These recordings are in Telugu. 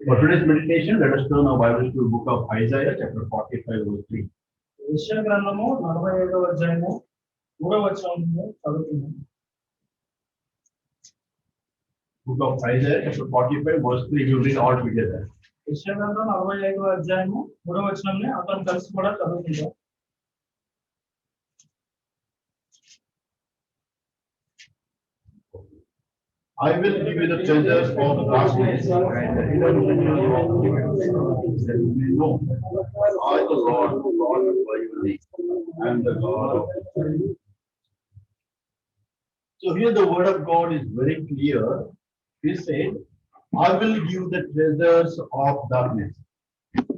For today's meditation, let us turn our Bibles to the book of Isaiah, chapter 45, verse 3. యెషయా గ్రంథము 45వ అధ్యాయము 3వ వచనము చదువుతున్నాము. Book of Isaiah, chapter 45, verse 3. We will read all together. యెషయా గ్రంథం 45వ అధ్యాయము 3వ వచనాన్ని అందరం కలిసి కూడా చదువుకుందాం. I will give you the treasures of darkness and the hidden riches of wickedness, that you may know that I, the Lord, God over your name, am the God of Israel. So here the word of God is very clear. He said, I will give the treasures of darkness.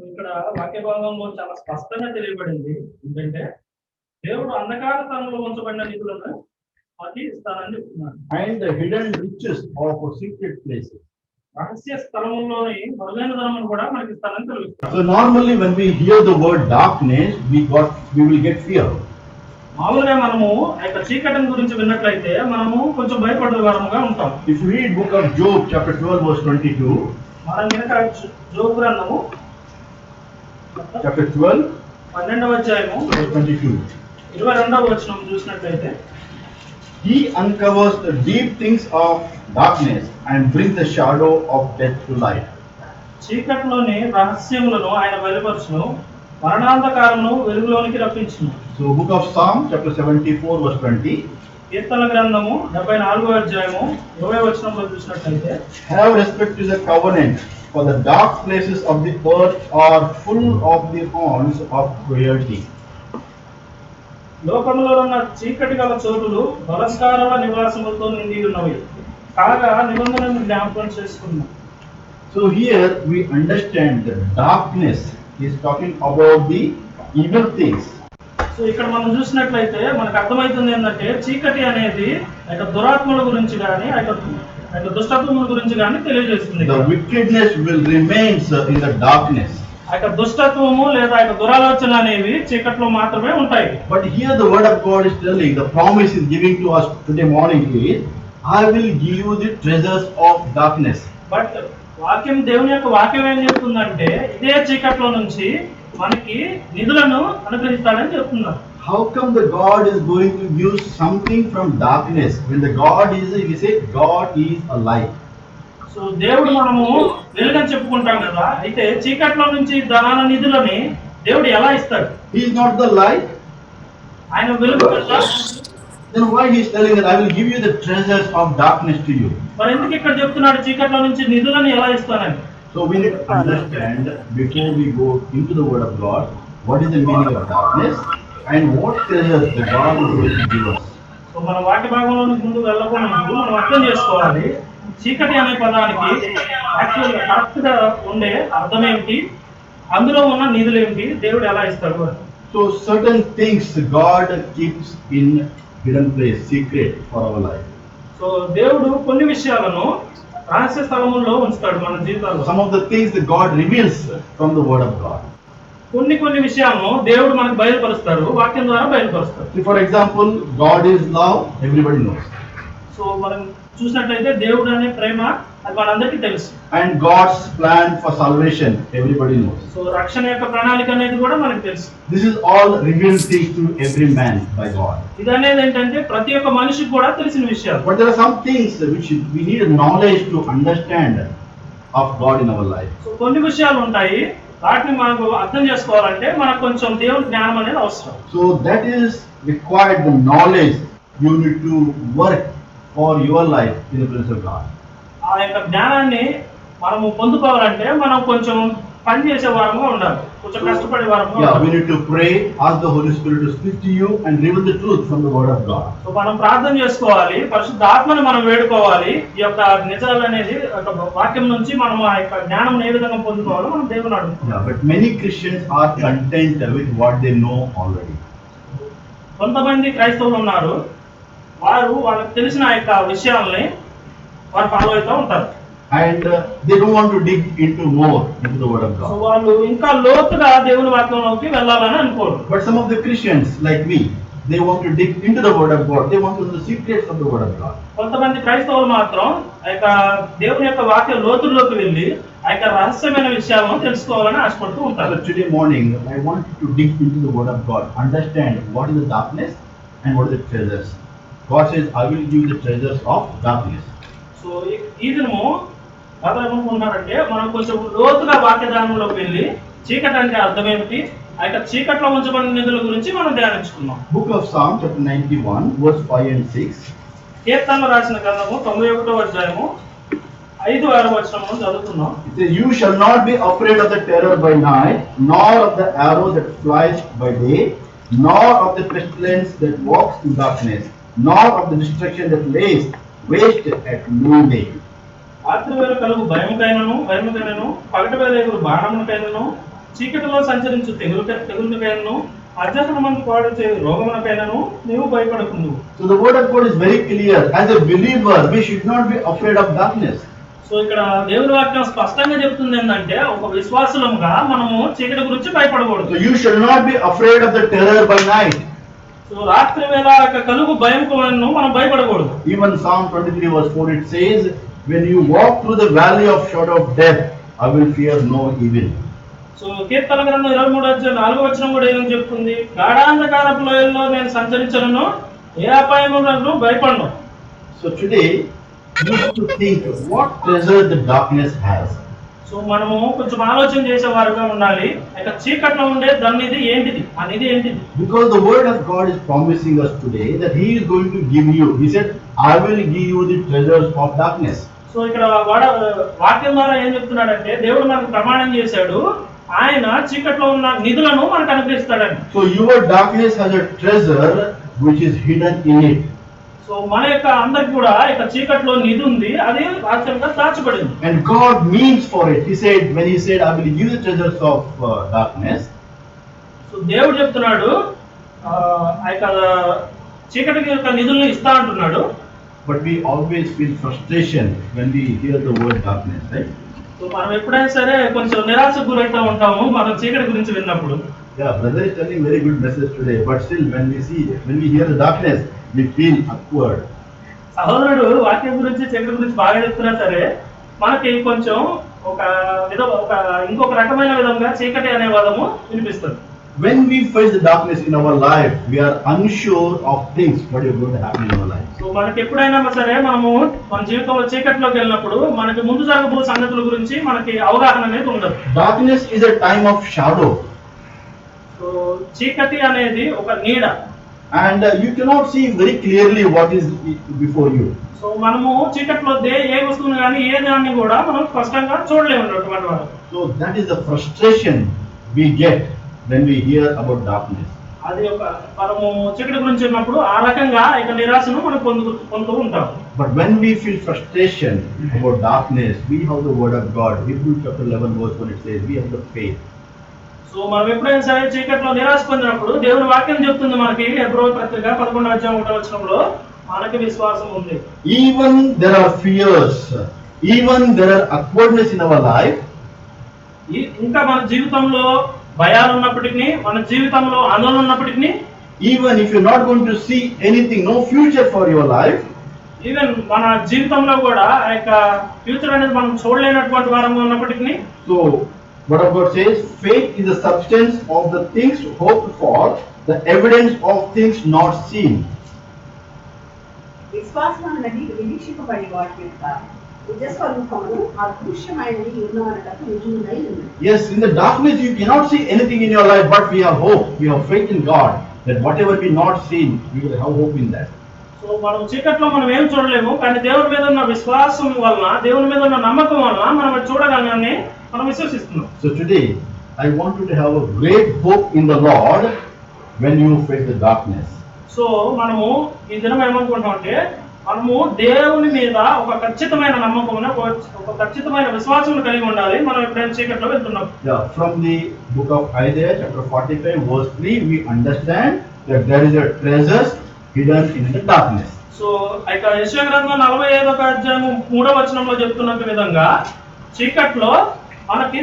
ఇక్కడ వాక్య భాగంలో చాలా స్పష్టంగా తెలియబడింది ఏంటంటే దేవుడు అంధకార స్థలంలో ఉంచబడిన నిధులను అది ఇస్తానని చెప్తున్నాడు. And the hidden riches of secret places. రహస్య స్థలంలోని మరుగైన ధనమును కూడా మనకి ఇస్తానని తెలుస్తుంది. So normally when we hear the word darkness, we will get fear. మామూలుగా మనము యొక్క చీకటిని గురించి విన్నట్లయితే మనము కొంచెం భయపడే వారముగా ఉంటాం. If you read book of Job, chapter 12, verse 22, మనం కనుక యోబు గ్రంథము chapter 12, 12వ అధ్యాయము verse 22. 22వ వచనం చూసినట్లయితే He uncovers the deep things of darkness and brings the shadow of death to light. చీకటిలోని రహస్యములను ఆయన బయలుపరచును, మరణాంధకారమును వెలుగులోనికి రప్పించును. So book of Psalm, chapter 74, verse 20. కీర్తన గ్రంథము 74వ అధ్యాయము 20వ వచనంలో చూసినట్లయితే Have respect to the covenant, for the dark places of the earth are full of the haunts of cruelty. లోకములో ఉన్న చీకటి గల చోటులు బలస్కారల నివాసములతో నిండి ఉన్నవి, కాగా నిబంధనను జ్ఞాపకం చేసుకున్నాం. So here we understand that darkness is talking about the evil things. So ఇక్కడ మనం చూసినట్లయితే మనకు అర్థమవుతుంది ఏంటంటే చీకటి అనేది దురాత్మల గురించి కానీ దుష్టత్వముల గురించి కానీ తెలియజేస్తుంది. The wickedness will remain in the darkness. దుష్టత్వము లేదా దురాలోచన అనేవి చీకట్లో మాత్రమే ఉంటాయి. But here the word of God is telling, the promise is giving to us today morning is, I will give you the treasures of darkness. But దేవుని యొక్క వాక్యం ఏం చెప్తుందంటే ఇదే చీకట్లో నుంచి మనకి నిధులను అనుగ్రహిస్తాడని చెప్తున్నారు. How come the God is going to give something from darkness when the God is, we say God is a light. So దేవుడు మనము వెలుగని చెప్పుకుంటాం కదా, అయితే చీకట్లో నుంచి ధనాన నిధులని దేవుడు ఎలా ఇస్తాడు? He is not the light. ఆయన వెలుగు కదా. Then why he is telling that I will give you the treasures of darkness to you? మరి ఎందుకు ఇక్కడ చెప్తున్నాడు చీకట్లో నుంచి నిధులను ఎలా ఇస్తానని? So we need to understand before we go into the word of God, what is the meaning of darkness and what treasures the God is going to give us. So మన వాక్య భాగంలోని ముందు వెళ్ళకుండా మనం అర్థం చేసుకోవాలి చీకటి అనే పదానికి యాక్చువల్ కరెక్ట్ గా ఉండే అర్థం ఏమిటి, అందులో ఉన్న నిధులు ఏమిటి, దేవుడు ఎలా ఇస్తాడు. So certain things God keeps in hidden place, secret for our life. So దేవుడు కొన్ని విషయాలను రహస్య స్థలములో ఉంచుతాడు మన జీవితాల్లో. Some of the things that God reveals from the word of God. కొన్ని విషయాలను దేవుడు మనకు బయలుపరుస్తాడు, వాక్యం ద్వారా బయలుపరుస్తాడు. For example, God is love, everybody knows. So మనం చూసినట్లయితే దేవుడు అనే ప్రేమ అది మనందరికీ తెలుసు. And God's plan for salvation, everybody knows. So రక్షణ యొక్క ప్రణాళిక అనేది కూడా మనకు తెలుసు. This is all revealed things to every man by God. ఇది అనేది ఏంటంటే ప్రతి ఒక్క మనిషికి కూడా తెలిసిన విషయాలు. But there are some things which we need knowledge to understand of God in our life. So కొన్ని విషయాలు ఉంటాయి, వాటిని మనకు అర్థం చేసుకోవాలంటే మనకు కొంచెం దేవుని జ్ఞానం అనేది అవసరం. So that is required, the knowledge you need to work for your life in the presence of God. ఆ యొక్క జ్ఞానాన్ని మనము పొందుకోవాలంటే మనం కొంచెం పని చేసే వారంగా ఉండాలి, కొంచెం కష్టపడే వారంగా ఉండాలి. We need to pray, ask the Holy Spirit to speak to you and reveal the truth from the word of God. So మనం ప్రార్థన చేసుకోవాలి, పరిశుద్ధాత్మని మనం వేడుకోవాలి. ఈ యొక్క నిజాలు అనేది ఒక వాక్యం నుంచి మనం ఆ యొక్క జ్ఞానం ఏ విధంగా పొందుకోవాలో మనం దేవుని అడుగుతాం. But many Christians are content with what they know already. కొంతమంది క్రైస్తవులు ఉన్నారు, వారు వాళ్ళకి తెలిసిన ఆ యొక్క విషయాలని వారు ఫాలో అవుతూ ఉంటారు. And they don't want to dig into more into the word of so God. వాళ్ళు ఇంకా లోతుగా దేవుని వాక్యంలోకి వెళ్ళాలని అనుకోరు. But some of the Christians like me, they want to dig into the word of God. They want to know the secrets of the word of God. కొంతమంది క్రైస్తవులు మాత్రం ఆ యొక్క దేవుని యొక్క వాక్య లోతుల్లోకి వెళ్ళి ఆ ఆ యొక్క రహస్యమైన విషయాలను తెలుసుకోవాలని ఆశపడుతూ ఉంటారు. So today morning, I want you to dig into the word of God, understand what is the darkness and what is the treasures. God says, I will give the treasures of darkness. So ఈ దినము బాగా ఏమనుకుంటున్నారంటే మనం కొంచెం లోతుగా వాక్యదానంలోకి వెళ్ళి చీకటి అంటే అర్థం ఏమిటి, ఆ యొక్క చీకట్లో ఉంచబడిన నిధుల గురించి మనం ధ్యానించుకున్నాం. Book of Psalm chapter 91 verse 5 and 6. కీర్తనలు రాసిన గ్రంథము 91వ అధ్యాయము 5-6 వచనమును చదువుతున్నాం. It says, you shall not be afraid of the terror by night, nor of the arrow that flies by day, nor of the pestilence that walks in darkness, nor of the destruction that lays waste at noonday. రాత్రి వేళ కలుగు భయముకైనను పగటి వేళ ఎగురు బాణమునకైనను చీకటిలో సంచరించు తెగులుకైనను అధ్యాత్మ మంది పాడు చేయు రోగమునకైనను నీవు భయపడకుండు. So the word of God is very clear. As a believer, we should not be afraid of darkness. So ఇక్కడ దేవుని వాక్యం స్పష్టంగా చెప్తుంది ఏంటంటే ఒక విశ్వాసులంగా మనము చీకటి గురించి భయపడకూడదు. So you shall not be afraid of the terror by night. So రాత్రి వేళ కలుగు భయంకు మనం భయపడకూడదు. Even Psalm 23 verse 4 it says, when you walk through the valley of shadow of death, I will fear no evil. So కీర్తన గ్రంథం 23వ అధ్యాయం 4వ వచనం కూడా ఏమని చెప్తుంది, గాఢాంధకారపు లోయల్లో నేను సంచరించను, ఏ అపాయములను భయపడను. So today you have to think what treasure the darkness has. So మనము కొంచెం ఆలోచన చేసే వారుగా ఉండాలి. ఇక చీకట్లో ఉండే దానిది ఏంటిది, అనేది ఏంటిది. Because the word of God is promising us today that he is going to give you. He said, I will give you the treasures of darkness. So ఇక్కడ వాక్యం ద్వారా ఏం చెప్తున్నాడంటే దేవుడు మనకు ప్రమాణం చేశాడు, ఆయన చీకట్లో ఉన్న నిధులను మనకు అనుగ్రహిస్తాడని. So your darkness has a treasure which is hidden in it. So మన యొక్క అందరికి కూడా ఇక చీకట్లో నిధి ఉంది, అది రహస్యంగా దాచబడింది. And God means for it. He said, when he said, I will give the treasures of darkness. So దేవుడు చెప్తున్నాడు ఆ యొక్క చీకటికి యొక్క నిధులను ఇస్తా అంటున్నాడు. But we always feel frustration when we hear the word darkness, right? So మనం ఎప్పుడైనా సరే కొంచెం నిరాశకు గురైతే ఉంటాము మనం చీకటి గురించి విన్నప్పుడు. Yeah, brother is telling very good message today, but still when we hear the darkness, we feel awkward. సహోదరుడు వాక్యం గురించి చీకటి గురించి బాగా చెప్తున్నా సరే మనకి కొంచెం ఇంకొక రకమైన విధంగా చీకటి అనే పదము వినిపిస్తుంది. When we face the darkness in our life, we are unsure of things what is going to happen in our life. So మనకి ఎప్పుడైనా సరే మనము మన జీవితంలో చీకట్లోకి వెళ్ళినప్పుడు మనకి ముందు జరగబో సంగతుల గురించి మనకి అవగాహన అనేది ఉండదు. Darkness is a time of shadow. So చీకటి అనేది ఒక నీడ. And you cannot see very clearly what is before you. So మనము చీకట్లో ఏ వస్తువుని కానీ ఏ దాన్ని కూడా మనం స్పష్టంగా చూడలేము అన్నటువంటి వారు. So that is the frustration we get when we hear about darkness. అది ఒక మనము చీకటి గురించి విన్నప్పుడు ఆ రకంగా ఇక నిరాశను మనం పొందుతూ ఉంటాం. But when we feel frustration about darkness, we have the word of God. Hebrews chapter 11 verse 1 it says, we have the faith. So మనం ఎప్పుడైనా సరే చీకట్లో నిరాశ పొందినప్పుడు దేవుని వాక్యం చెప్తుంది మనకి హెబ్రోను పత్రిక 11వ అధ్యాయం 1వ వచనంలో మనకి విశ్వాసం ఉంది. Even there are fears, even there are awkwardness in our life. ఇంకా మన జీవితంలో భయాలు ఉన్నప్పటికీ మన జీవితంలో ఆందోళన ఉన్నప్పటికీ, even if you're not going to see anything, no future for your life, even మన జీవితంలో కూడా ఆ యొక్క ఫ్యూచర్ అనేది మనం చూడలేనటువంటి వారంగా ఉన్నప్పటికీ, so what God says, faith is the substance of the things hoped for, the evidence of things not seen. విశ్వాసం అన్నది నిరీక్షింపబడే వాటి యొక్క నిజస్వరూపమును అదృశ్యమైనది ఉన్నవానకు రుజువునై ఉన్నది. Yes, in the darkness you cannot see anything in your life, but we have hope, we have faith in God, that whatever we not seen, we will have hope in that. So మనం చీకట్లో మనం ఏం చూడలేము, కానీ దేవుని మీద ఉన్న విశ్వాసం వలన, దేవుని మీద ఉన్న నమ్మకం వలన మనం చూడగలమని మనం విశ్వసిస్తున్నాం. So today I want you to have a great hope in the Lord when you face the darkness. So మనము ఈ దినం ఏమనుకుంటాం అంటే మనము దేవుని మీద ఒక ఖచ్చితమైన నమ్మకం, ఒక ఖచ్చితమైన విశ్వాసం కలిగి ఉండాలి మనం ఎప్పుడైనా చీకట్లో వెళ్తున్నాం. Yeah, from the book of Isaiah chapter 45 verse 3 we understand that there is a treasure hidden in the darkness. So ఇక యెషయా గ్రంథం 45వ అధ్యాయం 3వ వచనంలో చెప్తున్న విధంగా చీకట్లో మనకి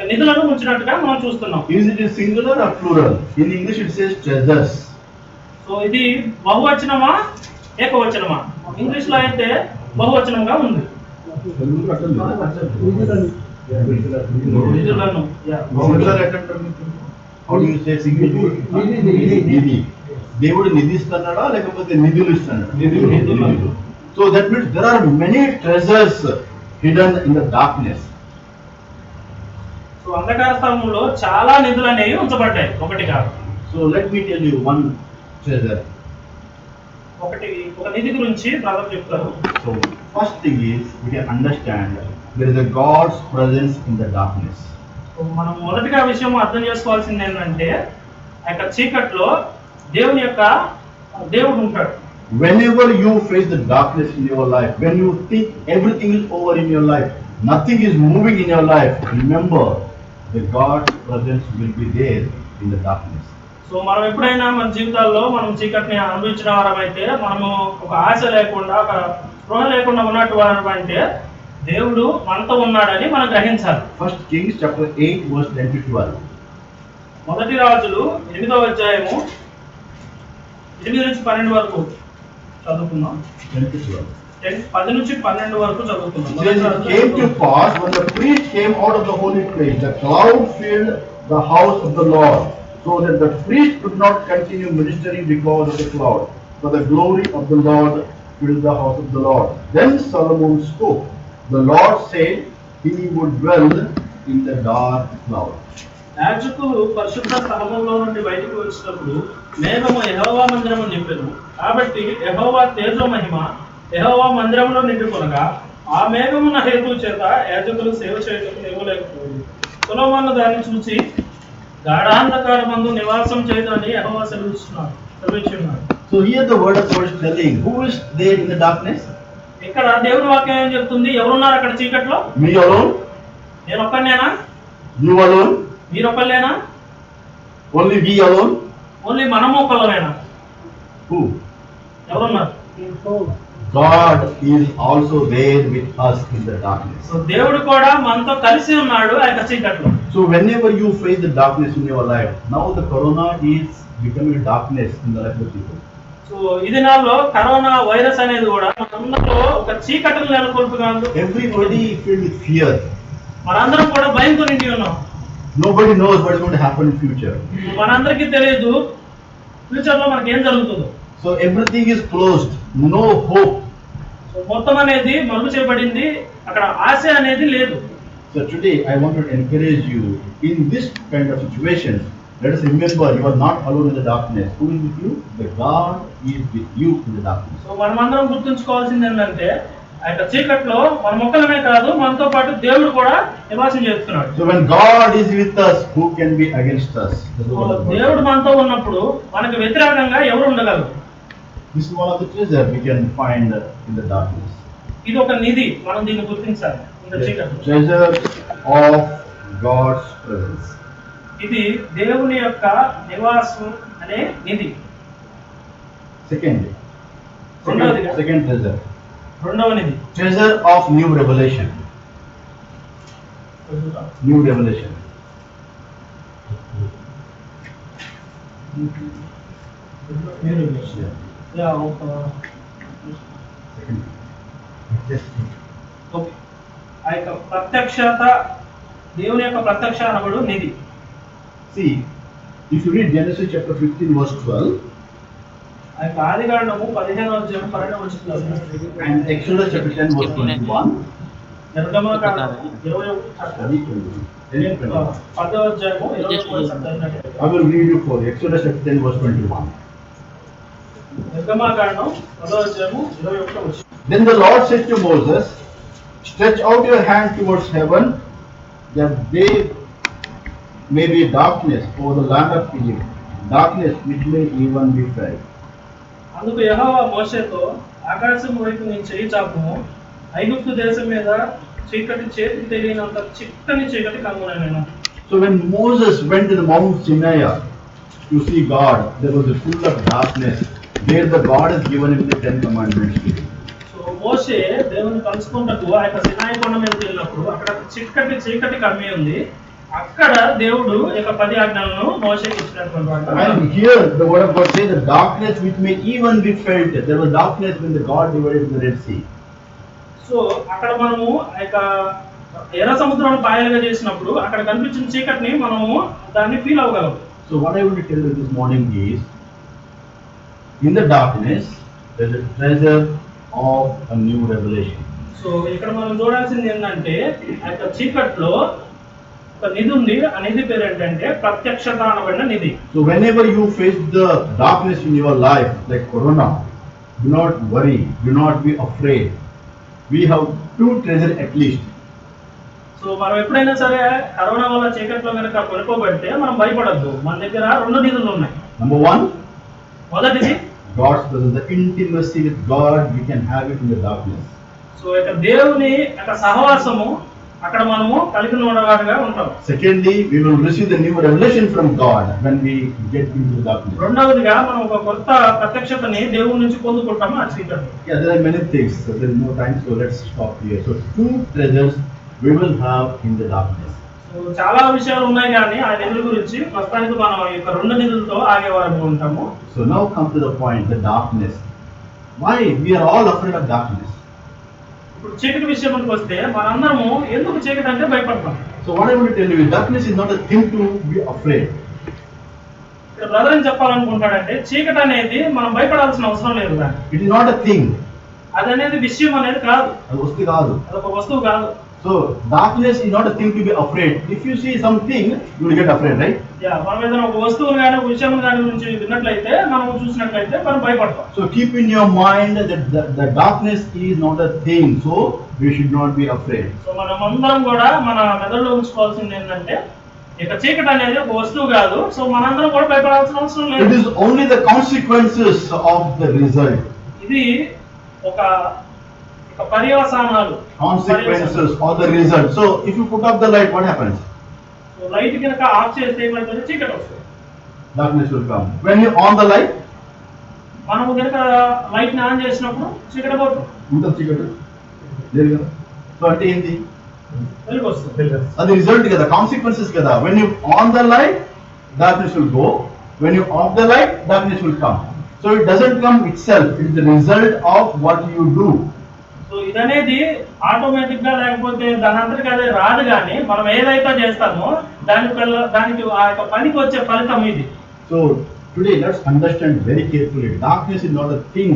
నిధులను ఉంచినట్టుగా మనం చూస్తున్నాం. Is it a singular or plural? In English it says treasures. So ఇది బహువచనమా ఏకవచనమా? ఇంగ్లీష్ లో అయితే బహువచనంగా ఉంది. నిధులను సింగులర్ ఎట్లంటారు? How do you say singular? నిధి. దేవుడు నిధి ఇస్తున్నాడా లేకపోతే నిధులు ఇస్తున్నాడా? నిధులు. So that means there are many treasures hidden in the darkness. So అంధకార స్థలంలో చాలా నిధులు అనేవి ఉంచబడ్డాయి, ఒకటి కాదు. So let me tell you one treasure. ఒక నిధి గురించి బ్రదర్ చెప్తారు. So first thing is we can understand there is a God's presence in the darkness. So మనం మొదటిగా విషయం అర్థం చేసుకోవాల్సింది ఏంటంటే ఆ యొక్క చీకట్లో దేవుడు ఉంటాడు. Whenever you face the darkness in your life, when you think everything is over in your life, nothing is moving in your life, remember that God's presence will be there in the darkness. So మనం ఎప్పుడైనా మన జీవితాల్లో మనం చీకటిని అనుభవించిన వారమైతే, మనము ఒక ఆశ లేకుండా, ఒక స్పృహ లేకుండా ఉన్నట్టు వారమైతే దేవుడు మనతో ఉన్నాడని మనం గ్రహించాలి. First Kings chapter 8 verse 10 to 12. మొదటి రాజులు 8వ అధ్యాయము 8 నుంచి 12 వరకు చదువుకుందాం. 10 to 12. 10 నుంచి 12 వరకు చదువుకుందాం. Then it came to pass when the priest came out of the holy place, the cloud filled the house of the Lord, so that the priest could not continue ministering because of the cloud, for the glory of the Lord filled the house of the Lord. Then Solomon spoke. The Lord said he would dwell in the dark cloud. యాజకులు పరిశుద్ధ స్థలములో నుండి బయటకు వచ్చినప్పుడు మేఘము యెహోవా మందిరము నింపెను. కాబట్టి యెహోవా తేజో మహిమ యెహోవా మందిరములో నిండుకొనగా ఆ మేఘమున హేతువు చేత యాజకులు సేవ చేయటకు నివ్వలేకపోయింది. సొలొమోను దాన్ని చూసి గాఢాంధకారమందు నివాసం చేయదని యెహోవా సెలవిస్తున్నాడు. So here the word of God is telling, who is there in the darkness? ఇక్కడ దేవుని వాక్యం ఏం చెప్తుంది? ఎవరున్నారు అక్కడ చీకట్లో? Me alone? నేను ఒక్కనేనా? You alone? మీరు ఒక్కలేనా? Only we alone? ఓన్లీ మనము ఒక్కలేనా? Who? ఎవరున్నారు? God is also there with us in the darkness. So దేవుడు కూడా మనతో కలిసి ఉన్నాడు ఆ యొక్క చీకట్లో. So whenever you face the darkness in your life, now the corona is becoming darkness in the life of people. So ఈ దినాల్లో కరోనా వైరస్ అనేది కూడా మనందరిలో ఒక చీకటిని నెలకొల్పుతుంది. Everybody filled with fear. మనందరం కూడా భయంతో నిండి ఉన్నాం. Nobody knows what is going to happen in future. మనందరికీ తెలియదు ఫ్యూచర్ లో మనకి ఏం జరుగుతుందో. So everything is closed, no hope. So మొత్తం అనేది మలుపు చేయబడింది, అక్కడ ఆశ అనేది లేదు. So today I want to encourage you in this kind of situation. Let us remember you are not alone in the darkness. Who is with you? The God is with you in the darkness. So మనమందరం గుర్తుంచుకోవాల్సింది ఏంటంటే ఆ యొక్క చీకట్లో మన మొక్కలమే కాదు మనతో పాటు దేవుడు కూడా నివాసం చేస్తున్నాడు. So when God is with us, who can be against us? దేవుడు మనతో ఉన్నప్పుడు మనకు వ్యతిరేకంగా ఎవరు ఉండగలరు? This is one of the treasures we can find in the darkness. ఇది ఒక నిధి, మనం దీన్ని గుర్తించాలి. Treasure of God's presence. ఇది దేవుని యొక్క నివాసం అనే నిధి. Second treasure. రెండవ నిధి Treasure of new revelation. New revelation. ఆ యొక్క ప్రత్యక్షత, దేవుని యొక్క ప్రత్యక్ష అనబడు నిధి. See, if you read Genesis chapter 15 verse 12 ఆ యొక్క ఆదికాండము 15వ అధ్యాయం 12వ వచనంలో and Exodus chapter 10 verse 21, నిర్గమకాండం 10వ అధ్యాయము 21వ వచనం. I will read you for Exodus chapter 10 verse 21. నిర్గమకాండం 10వ అధ్యాయము 21వ వచనం. Then the Lord said to Moses, stretch out your hand towards heaven, that there may be darkness over the land of Egypt, darkness which may even be felt. అందుకు యెహోవా మోషేతో ఆకాశం వైపు నీ చెయ్యి చాపుము, ఐగుప్తు దేశం మీద చీకటి చేతికి తెలియనంత చిక్కని చీకటి కమ్మునెను. So when Moses went to the Mount Sinai to see God, there was a full of darkness, where the God has given him the 10 commandments. So మోషే దేవుని కలుసుకుంటూ ఆ యొక్క సినాయి కొండ మీదకి వెళ్ళినప్పుడు అక్కడ చీకటి కమ్మి ఉంది. అక్కడ దేవుడు యొక్క 10 ఆజ్ఞలను మోషేకి ఇచ్చినటువంటి వాడు. And here the word of God says the darkness which may even be felt. There was darkness when the God divided the Red Sea. So అక్కడ మనము ఆ యొక్క ఎర్ర సముద్రం పాయలుగా చేసినప్పుడు అక్కడ కనిపించిన చీకటిని మనము దాన్ని feel అవ్వగలం. So what I want to tell you this morning is, in the darkness there is a treasure of a new revelation. So ఇక్కడ మనం చూడాల్సింది ఏంటంటే ఆ యొక్క చీకట్లో ఒక నిధి ఉంది. ఆ నిధి పేరు ఏంటంటే ప్రత్యక్షత అనబడిన నిధి. So whenever you face the darkness in your life, like corona, do not worry, do not be afraid. We have two treasure at least. So మనం ఎప్పుడైనా సరే కరోనా వల్ల చీకట్లో కనుక కొనుక్కోబడితే మనం భయపడద్దు. మన దగ్గర 2 నిధులు ఉన్నాయి. Number one, మొదటిది God's presence, the intimacy with God we can have it in the darkness. So ఇక దేవుని యొక్క సహవాసము అక్కడ మనము కలిగి ఉండేవారుగా ఉంటాం. Secondly, we will receive the new revelation from God when we get into the darkness. రెండవదిగా మనం ఒక కొత్త ప్రత్యక్షతని దేవుని నుంచి పొందుకుంటాము ఆ చీకట్లో. Yeah, there are many things, so there is no time, so let's stop here. So two treasures we will have in the darkness. So చాలా విషయాలు ఉన్నాయి కానీ ఆ నిధుల గురించి ప్రస్తుతానికి మనం ఈ యొక్క 2 నిధులతో ఆగేవారు ఉంటాము. So now come to the point, the darkness. Why we are all afraid of darkness? ఇప్పుడు చీకటి విషయానికి వస్తే మనందరము ఎందుకు చీకటి అంటే భయపడతాం. So what I want to tell you is, darkness is not a thing to be afraid. ఇక్కడ బ్రదర్ ఏం చెప్పాలనుకుంటాడంటే చీకటి అనేది మనం భయపడాల్సిన అవసరం లేదు. దాన్ని It is not a thing. అది అనేది విషయం అనేది కాదు. అది వస్తువు కాదు. అదొక వస్తువు కాదు. So darkness is not a thing to be afraid. If you see something, you will get afraid, right? మనం ఏదైనా ఒక వస్తువుని కానీ ఒక విషయం దాని గురించి విన్నట్లయితే మనం చూసినట్లయితే మనం భయపడతాం. So keep in your mind that the darkness is not a thing, so we should not be afraid. So మనం అందరం కూడా మన మెదడులో ఉంచుకోవాల్సింది ఏంటంటే ఇక చీకటి అనేది ఒక వస్తువు కాదు. సో మనందరం కూడా భయపడాల్సిన అవసరం It లేదు. is only the consequences of the result. ఇది ఒక పర్యవసానాలు, Consequences or the result. So if you put off the light, what happens? So light కనుక ఆఫ్ చేస్తే ఏమంటే చీకటి వస్తుంది. Darkness will come. When you on the light, మనము కనుక లైట్ ని ఆన్ చేసినప్పుడు చీకటి పోతుంది, ఉంటుంది చీకటి లేదు కదా. సో అంటే ఏంటి? వెలుగు వస్తుంది. అది రిజల్ట్ కదా, కాన్సిక్వెన్సెస్ కదా. When you on the light, darkness will go. When you off the light, darkness will come. So it doesn't come itself. It is the result of what you do. So ఇదనేది ఆటోమేటిక్ గా లేకపోతే దాని అంతటికి అదే రాదు, కానీ మనం ఏదైతే చేస్తామో దానికి ఆ యొక్క పనికి వచ్చే ఫలితం ఇది. So today let's understand very carefully. Darkness is not a thing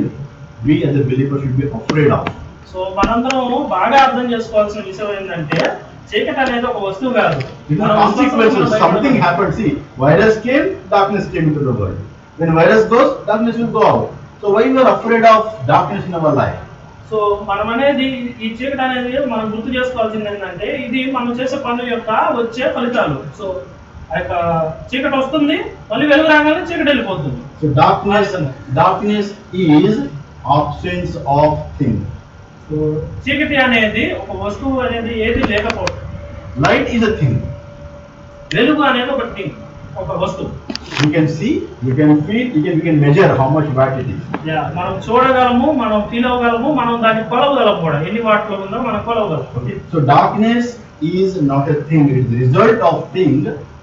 we as a believer should be afraid of. So మనందరం బాగా అర్థం చేసుకోవాల్సిన విషయం ఏంటంటే చీకటి అనేది ఒక వస్తువు కాదు. You know, consequences, something happened. See, virus came, darkness came into the world. When virus goes, darkness will go out. So why you are afraid of darkness in our life? So మనం అనేది ఈ చీకటి అనేది మనం గుర్తు చేసుకోవాల్సింది ఏంటంటే ఇది మనం చేసే పనుల యొక్క వచ్చే ఫలితాలు. సో ఆ యొక్క చీకటి వస్తుంది, మళ్ళీ వెలుగు రాగానే చీకటి వెళ్ళిపోతుంది. So darkness is absence of thing. So చీకటి అనేది ఒక వస్తువు అనేది ఏది లేకపోవడం. Light is a thing. వెలుగు అనేది ఒక థింగ్, ఒక వస్తువు. You can see, you can feel, we can measure how much watt it is. మనం చూడగలము, మనం ఫీల్ అవ్వగలము, మనం దాన్ని కొలవగలము కూడా, ఎన్ని వాట్లో ఉందో మనం కొలవగలము. Okay. So darkness is not a thing. It is the result of thing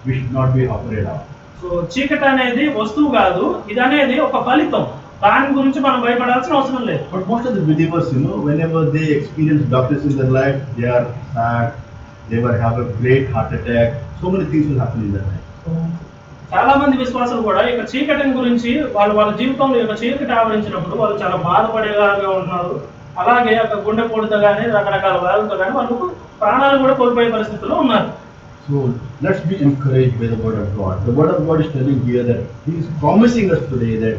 we should not be afraid of. So చీకటి అనేది వస్తువు కాదు, ఇది అనేది ఒక ఫలితం. దాని గురించి మనం భయపడాల్సిన అవసరం లేదు. But most of the believers, whenever they experience darkness in their life, they are sad, they will have a great heart attack, so many things will happen in their life. చాలా మంది విశ్వాసులు కూడా ఇక చీకటిని గురించి వాళ్ళ జీవితంలో ఇక చీకటి ఆవరించినప్పుడు వాళ్ళు చాలా బాధపడేలాగా ఉన్నారు. అలాగే ఒక గుండెపోటుతో కానీ రకరకాల వ్యాధులతో కానీ వాళ్ళు ప్రాణాలు కూడా కోల్పోయే పరిస్థితుల్లో ఉన్నారు. So let's be encouraged by the word of God. The word of God is telling here that He is promising us today that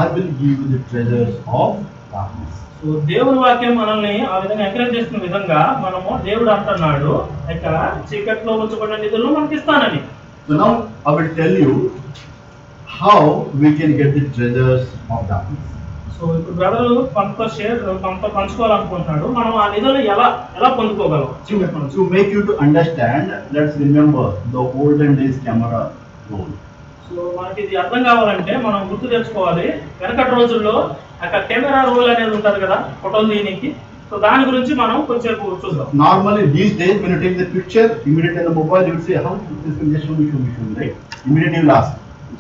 I will give you the treasures of darkness. So దేవుని వాక్యం మనల్ని ఆ విధంగా ఎంకరేజ్ చేస్తున్న విధంగా మనము దేవుడు అంటున్నాడు ఇక చీకట్లో ఉంచబడిన నిధులను మనకి ఇస్తానని. So now I will tell you how we can get the treasures of darkness. So ఇప్పుడు బ్రదర్ కొంత పంచుకోవాలనుకుంటున్నాడు. మనం ఆ నిధులు ఎలా పొందుకోగలం? To make you to understand, let's remember the olden days camera roll. So మనకి ఇది అర్థం కావాలంటే మనం గుర్తు తెచ్చుకోవాలి, వెనకటి రోజుల్లో అక్కడ కెమెరా రోల్ అనేది ఉంటుంది కదా ఫోటోలు తీయడానికి. సో దాని గురించి మనం కొంచెం చూద్దాం. Normally these days when you take the picture, immediately on the mobile you will say, how this will just show me, right? Immediately you will ask,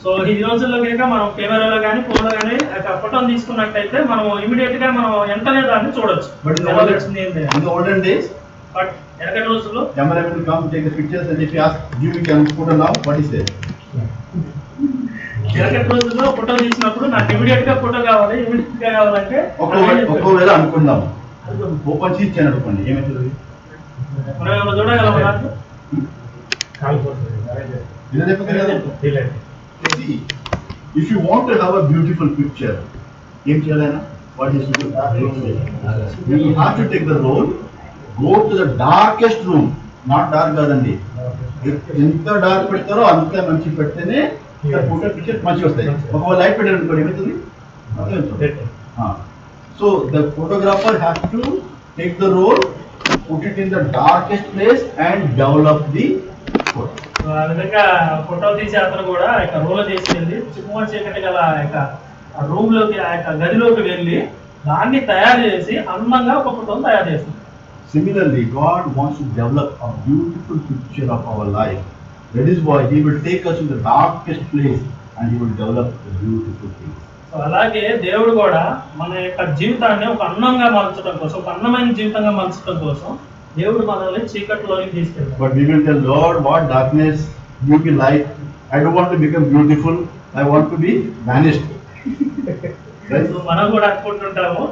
so ఈ రోజుల్లో కనుక మనం కెమెరాలో కానీ ఫోన్లో కానీ ఫోటోని తీసుకున్నట్టయితే మనం ఇమీడియట్ గా మనం వెంటనే దాన్ని చూడొచ్చు. But in the olden days, but వెనకటి రోజుల్లో cameraman will come take the pictures and if you ask, give me a photo now, what is it? వెనకటి రోజుల్లో ఫోటో తీసినప్పుడు నాకు ఇమీడియట్ గా ఫోటో కావాలి, ఇమీడియట్ గా కావాలంటే ఒకవేళ అనుకుందాం ఓపెన్ చేసి ఇచ్చాను అనుకోండి, ఏమవుతుంది? మనం ఏమైనా చూడగలమా దాంట్లో? ఇలా చెప్పగల కదా. See, if you want to have a beautiful picture, ఏం చేయాలైనా what is to do? You have to take the roll, go to the darkest room, not dark కాదండి, ఎంత డార్క్ పెడతారో అంత మంచి పెడితేనే ఫోటో పిక్చర్ మంచిగా వస్తాయి. ఒకవేళ లైట్ పెట్టారు అనుకోండి ఏమవుతుంది? So the photographer has to take the roll, put it in the darkest place and develop the photo. ఆ విధంగా ఫోటో తీసే అతను కూడా ఆ యొక్క రోల్ తీసుకెళ్ళి చిమ్మ చీకటి గల ఆ యొక్క రూమ్ లోకి, ఆ యొక్క గదిలోకి వెళ్ళి దాన్ని తయారు చేసి అందంగా ఒక ఫోటోని తయారు చేస్తుంది. Similarly, God wants to develop a beautiful picture of our life. That is why He will take us in the darkest place and He will develop the beautiful things. So అలాగే దేవుడు కూడా మన యొక్క జీవితాన్ని ఒక అందంగా మార్చడం కోసం, ఒక అందమైన జీవితంగా మార్చడం కోసం దేవుడు మనల్ని చీకటిలోకి తీసుకెళ్తాడు. But we will tell Lord, what darkness, you be light. I don't want to become beautiful. I want to be vanished. Right? So మనం కూడా అనుకుంటుంటాము,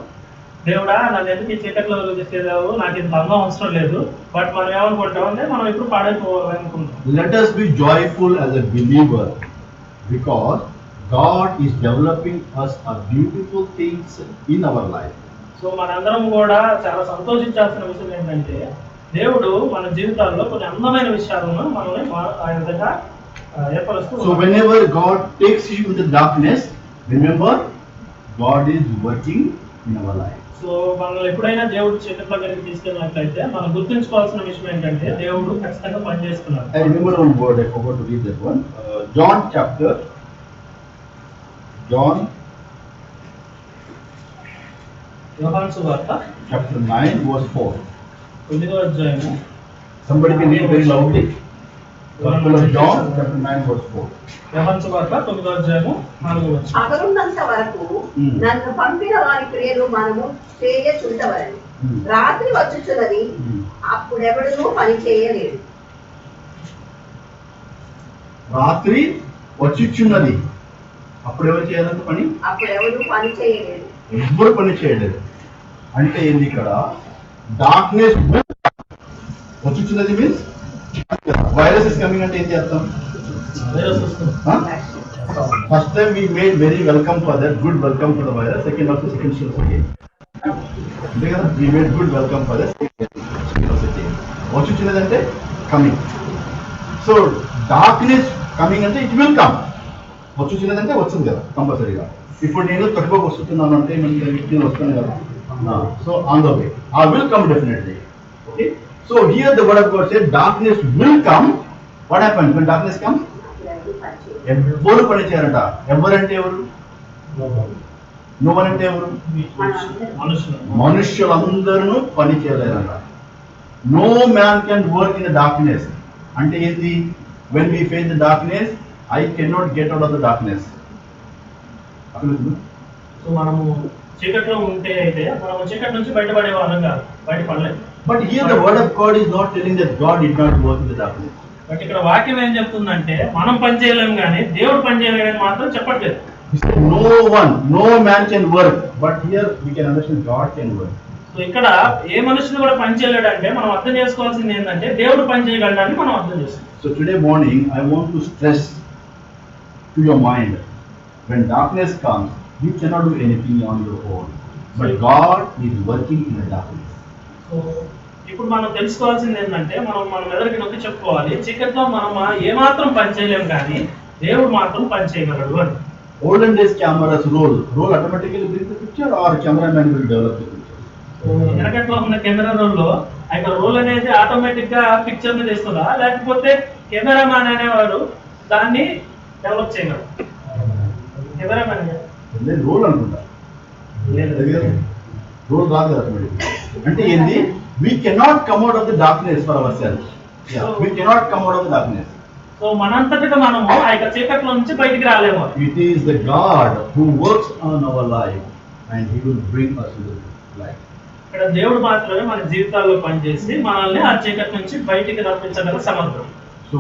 దేవుడా నన్ను ఎందుకు ఈ చీకట్లో తీసుకెళ్ళావు, నాకు ఇంత అందం అవసరం లేదు. బట్ మనం ఏమనుకుంటామంటే మనం ఇప్పుడు పాడైపోవాలనుకుంటాం. Let us be joyful as a believer because God is developing us a beautiful things in our life. So మనందరం కూడా చాలా సంతోషించాల్సిన విషయం ఏంటంటే దేవుడు మన జీవితాల్లో కొన్ని అందమైన విషయాలను మనల్ని ఆ విధంగా ఏర్పరుస్తూ. So whenever God takes you into darkness, remember God is working in our life. So మనల్ని ఎప్పుడైనా దేవుడు చీకట్లో కనుక తీసుకెళ్ళినట్లయితే మనం గుర్తుంచుకోవాల్సిన విషయం ఏంటంటే దేవుడు ఖచ్చితంగా పనిచేస్తున్నాడు. I remember one word, I forgot to read that one. John chapter 9 verse 4. 9వ అధ్యాయము. Somebody can read very loudly. Gospel of John chapter 9 verse 4. యోహాను సువార్త 9వ అధ్యాయము 4వ వచనం. పగలున్నంత వరకు నన్ను పంపిన వారి క్రియలు మనము చేయచుండవలని, రాత్రి వచ్చుచున్నది, అప్పుడెవడునూ పని చేయలేడు. రాత్రి వచ్చిచున్నది, అప్పుడు ఎవరు చేయాలంత పని? అప్పుడెవడు పని చేయలేడు. ఎవ్వరు పని చేయలేదు. అంటే ఏంది ఇక్కడ? డార్క్నెస్ వచ్చిచున్నది మీన్స్ వైరస్ ఇస్ కమింగ్ అంటే ఏంటి అర్థం? First time we made very welcome for that, good welcome for the virus. Second also second shows again. అంతే కదా? We made good welcome for that. వచ్చిచున్నది అంటే కమింగ్. సో డార్క్నెస్ కమింగ్ అంటే ఇట్ విల్ కమ్. వచ్చిచున్నది అంటే వచ్చింది కదా కంపల్సరీగా. ఇప్పుడు నేను తక్కువ వస్తున్నాను అంటే నేను వస్తాను కదా. So on the way, I will come definitely. Okay. So here the word of God said darkness will come. What happens when darkness comes? ఎవరు పని చేయాలంట? ఎవరంటే ఎవరు? నో వన్ అంటే ఎవరు? మనుష్యులందరూ పని చేయలేదంట. No man can work in the darkness. అంటే ఏంటి? When we face the darkness, I cannot get out of the darkness. So మనము చీకట్లో ఉంటే అయితే మనం చీకటి నుంచి బయటపడే వాళ్ళం కాదు, బయటపడలేదు. But here the word of God is not telling that God did not work in the darkness. But ఇక్కడ వాక్యం ఏం చెప్తుందంటే మనం పని చేయలేము కానీ దేవుడు పని చేయలేదని మాత్రం చెప్పట్లేదు. No man can work, but here we can understand God can work. So ఇక్కడ ఏ మనుషులు కూడా పని చేయలేడు అంటే మనం అర్థం చేసుకోవాల్సింది ఏంటంటే దేవుడు పని చేయగలడని మనం అర్థం చేస్తాం. So today morning I want to stress to your mind, when darkness comes, you cannot do anything on your own, but God is working in the darkness. So ఇప్పుడు మనం తెలుసుకోవాల్సింది ఏంటంటే మనం మన మెదడుకి నొక్కి చెప్పుకోవాలి, చీకట్లో మనం ఏమాత్రం పని చేయలేము కానీ దేవుడు మాత్రం పని చేయగలడు అని. Olden days cameras roll automatically bring the picture or cameraman will develop the picture. వెనకట్లో ఉన్న కెమెరా రోల్లో ఆ రోల్ అనేది ఆటోమేటిక్ గా పిక్చర్ ని తెస్తుందా, లేకపోతే కెమెరామాన్ అనేవాడు దాన్ని డెవలప్ చేయగలడు? కెమెరామాన్ రోల్ అనుకుంటా, రోల్ రాదు ఆటోమేటిక్. అంటే ఏంది? We cannot come out of the darkness for ourselves. Yeah, we cannot come out of the darkness. So మనంతటిగా మనము ఆ యొక్క చీకట్లో నుంచి బయటికి రాలేము. It is the God who works on our life and He will bring us to the light. ఇక్కడ దేవుడు మాత్రమే మన జీవితాల్లో పనిచేసి మనల్ని ఆ చీకటి నుంచి బయటికి రప్పించగల సమర్థుడు. So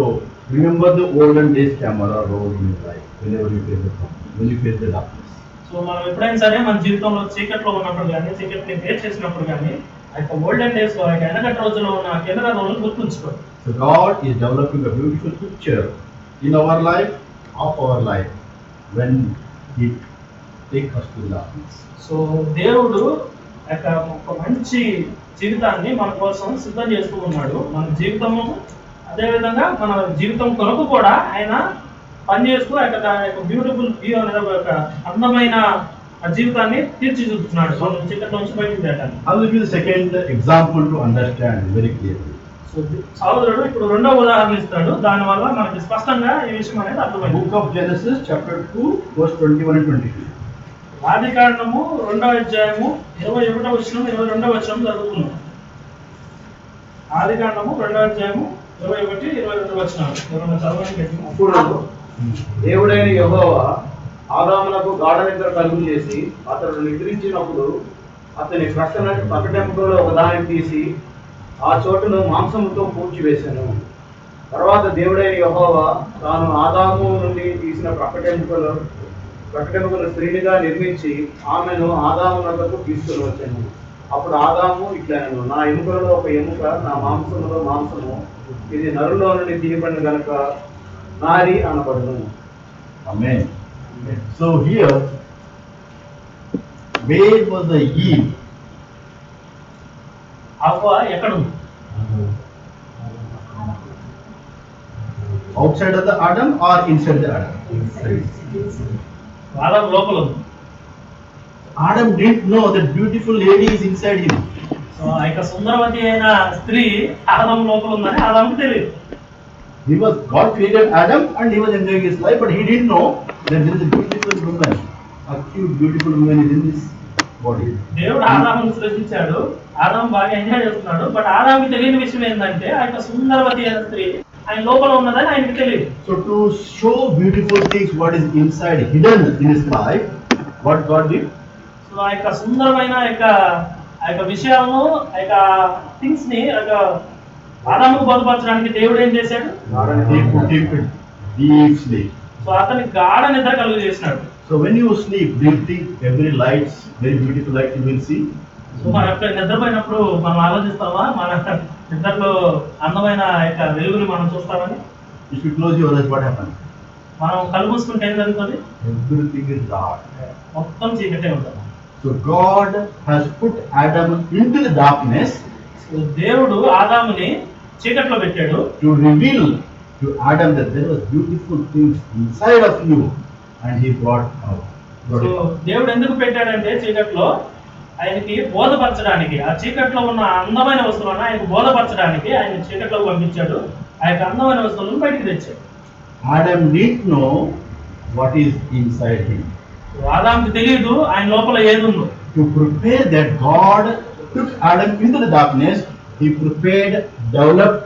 remember the olden days camera roll in your life whenever you face the problem, when you face the darkness. So మనం ఎప్పుడైనా సరే మన జీవితంలో చీకట్లో ఉన్నప్పుడు కానీ చీకటిని ఫేస్ చేసినప్పుడు కానీ ఆ యొక్క ఓల్డెన్ డేస్ లో వెనకటి రోజుల్లో ఉన్న కెమెరా రోల్ గుర్తుంచుకోండి. So God is developing a beautiful picture in our life, of our life, when He takes us to the darkness. So దేవుడు ఒక మంచి జీవితాన్ని మన కోసం సిద్ధం చేస్తూ ఉన్నాడు. మన జీవితము అదేవిధంగా మన జీవితం కొరకు కూడా ఆయన పనిచేస్తూ బ్యూటిఫుల్ వ్యూ అనే ఒక అందమైన జీవితాన్ని తీర్చిదిద్దుతున్నాడు మన చీకటి నుంచి బయటికి తేటాన్ని. I will give the second example to understand very clearly. So సహోదరుడు ఇప్పుడు రెండవ ఉదాహరణ ఇస్తాడు. దానివల్ల మనకి స్పష్టంగా ఈ విషయం అనేది అర్థమైంది. Book of Genesis chapter 2 verse 21 and 22. ఆదికాండము 2వ అధ్యాయము 21వ వచనం 22వ వచనం చదువుతున్నాం. ఆదికాండము 2వ అధ్యాయము 21, 22 వచనాలు ఎవరైనా చదవడానికి. అప్పుడు దేవుడైన యెహోవా ఆదామునకు గాఢ నిద్ర కలుగు చేసి అతడు నిద్రించినప్పుడు అతని ప్రకటెంపులో ఒకదాన్ని తీసి ఆ చోటును మాంసముతో పూడ్చివేశాను. తర్వాత దేవుడైన యెహోవా తాను ఆదాము నుండి తీసిన ప్రకటెంపులను స్త్రీనిగా నిర్మించి ఆమెను ఆదామునకు తీసుకుని వచ్చాను. అప్పుడు ఆదాము ఇట్లనెను, నా ఎముకలలో ఒక ఎముక, నా మాంసములో మాంసము, ఇది నరులో నుండి తీయబడిన గనుక నారి అనబడును. Amen. So here, where was the Eve? హవ్వ ఎక్కడ ఉంది? Outside of the Adam or inside the Adam? ఆదాము లోపల ఉంది. Adam didn't know that beautiful lady is inside him. So ఆ యొక్క సుందరవతి అయిన స్త్రీ ఆదాము లోపల ఉందని ఆదాముకు తెలియదు. God created Adam and he was enjoying his life, but he didn't know that there is a beautiful woman, a cute beautiful woman is in this body. దేవుడు ఆదామును సృష్టించాడు. ఆదాము బాగా ఎంజాయ్ చేస్తున్నాడు. బట్ ఆదాముకి తెలియని విషయం ఏంటంటే ఆ యొక్క సుందరవతి అయిన స్త్రీ ఆయన లోపల ఉన్నదని ఆయనకి తెలియదు. So to show beautiful things, what is inside hidden in his life, what God did? So ఆ యొక్క సుందరమైన ఆ యొక్క విషయాలను ఆ యొక్క థింగ్స్ ని ఆదాముకు బోధపరచడానికి దేవుడు ఏం చేశాడు? He put him to deep sleep. So అతని గాఢ నిద్ర కలుగు చేసినాడు. So when you sleep, do you think every light, very beautiful light you will see? So మనం ఎప్పుడు నిద్రపోయినప్పుడు మనం ఆలోచిస్తామా మన నిద్రలో అందమైన యొక్క వెలుగుని మనం చూస్తామని? If you close your eyes, what happens? మనం కళ్ళు మూసుకుంటే ఏం జరుగుతుంది? Everything is dark. మొత్తం చీకటే ఉంటుంది. So God has put Adam into the darkness so దేవుడు ఆదాముని చీకట్లో పెట్టాడు. to reveal to Adam that there was beautiful things inside of you, and he brought out. So దేవుడు ఎందుకు పెట్టాడంటే చీకట్లో ఆయనకి బోధపరచడానికి, ఆ చీకట్లో ఉన్న అందమైన వస్తువులను ఆయనకు బోధపరచడానికి ఆయన చీకట్లోకి పంపించాడు. ఆ యొక్క అందమైన వస్తువులను బయటికి తెచ్చాడు. Adam didn't know what is inside him. ఆదాముకి తెలియదు ఆయన లోపల ఏది ఉందో. To prepare that, God took Adam into the darkness. He prepared, developed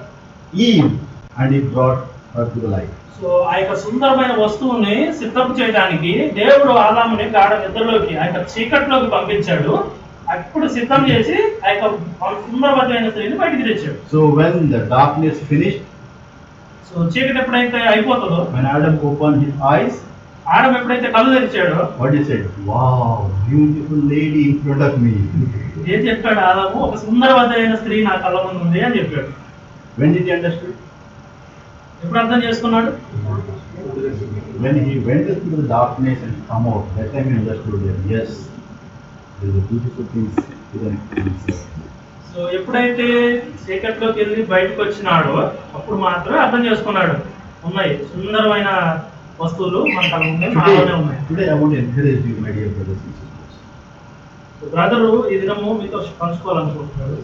Eve, and he brought her to the light. So ఆ యొక్క సుందరమైన వస్తువుని సిద్ధం చేయడానికి దేవుడు ఆదాముని గాఢ నిద్రలోకి ఆ యొక్క చీకట్లోకి పంపించాడు. అప్పుడు సిద్ధం చేసి ఆ యొక్క సుందరమైన స్త్రీని బయటికి తెచ్చాడు. So when the darkness finished, so చీకటి ఎప్పుడైతే అయిపోతుందో, when Adam opened his eyes, ఆదాము ఎప్పుడైతే కళ్ళు తెరిచాడో, what he said? Wow, beautiful lady in front of me. ఏం చెప్పాడు? ఆదాము ఒక సుందరవతైన స్త్రీ నా కళ్ళ ముందు ఉంది అని చెప్పాడు. When did he understand? ఎప్పుడు అర్థం చేసుకున్నాడు? When he went into the darkness and come out, that time he understood that yes, there is a beautiful things hidden inside. So ఎప్పుడైతే చీకట్లోకి వెళ్ళి బయటకు వచ్చినాడో అప్పుడు మాత్రమే అర్థం చేసుకున్నాడు, ఉన్నాయి సుందరమైన వస్తువులు మన కళ్ళ ముందే నాలోనే ఉన్నాయి. Today I want to encourage you, my dear brothers and sisters. Brother ఈ దినము మీతో పంచుకోవాలనుకుంటున్నాడు.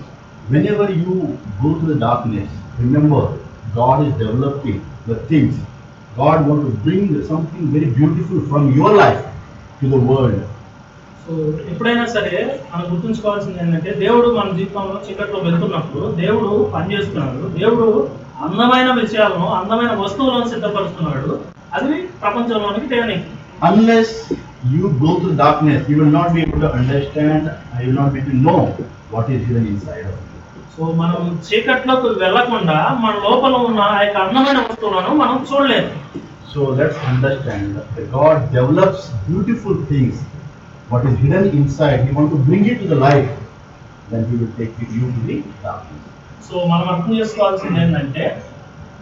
Whenever you go to the darkness, remember God is developing the things. God wants to bring something very beautiful from your life to the world. So ఎప్పుడైనా సరే మనం గుర్తుంచుకోవాల్సింది ఏంటంటే దేవుడు మన జీవితంలో చీకట్లో వెళ్తున్నప్పుడు దేవుడు పనిచేస్తున్నాడు. దేవుడు అందమైన విషయాలను, అందమైన వస్తువులను సిద్ధపరుస్తున్నాడు. అది ప్రపంచంలోనికి తేనీకి. Unless you go to darkness, you will not be able to understand, and you will not be able to know what is hidden inside of you. So మనం చీకట్లోకి వెళ్లకుండా మన లోపల ఉన్న ఆ యొక్క అందమైన వస్తువులను మనం చూడలేము. So let's understand that God develops beautiful things. What is hidden inside, He wants to bring it to the light. Then He will take you to the darkness. So మనం అర్థం చేసుకోవాల్సింది ఏంటంటే,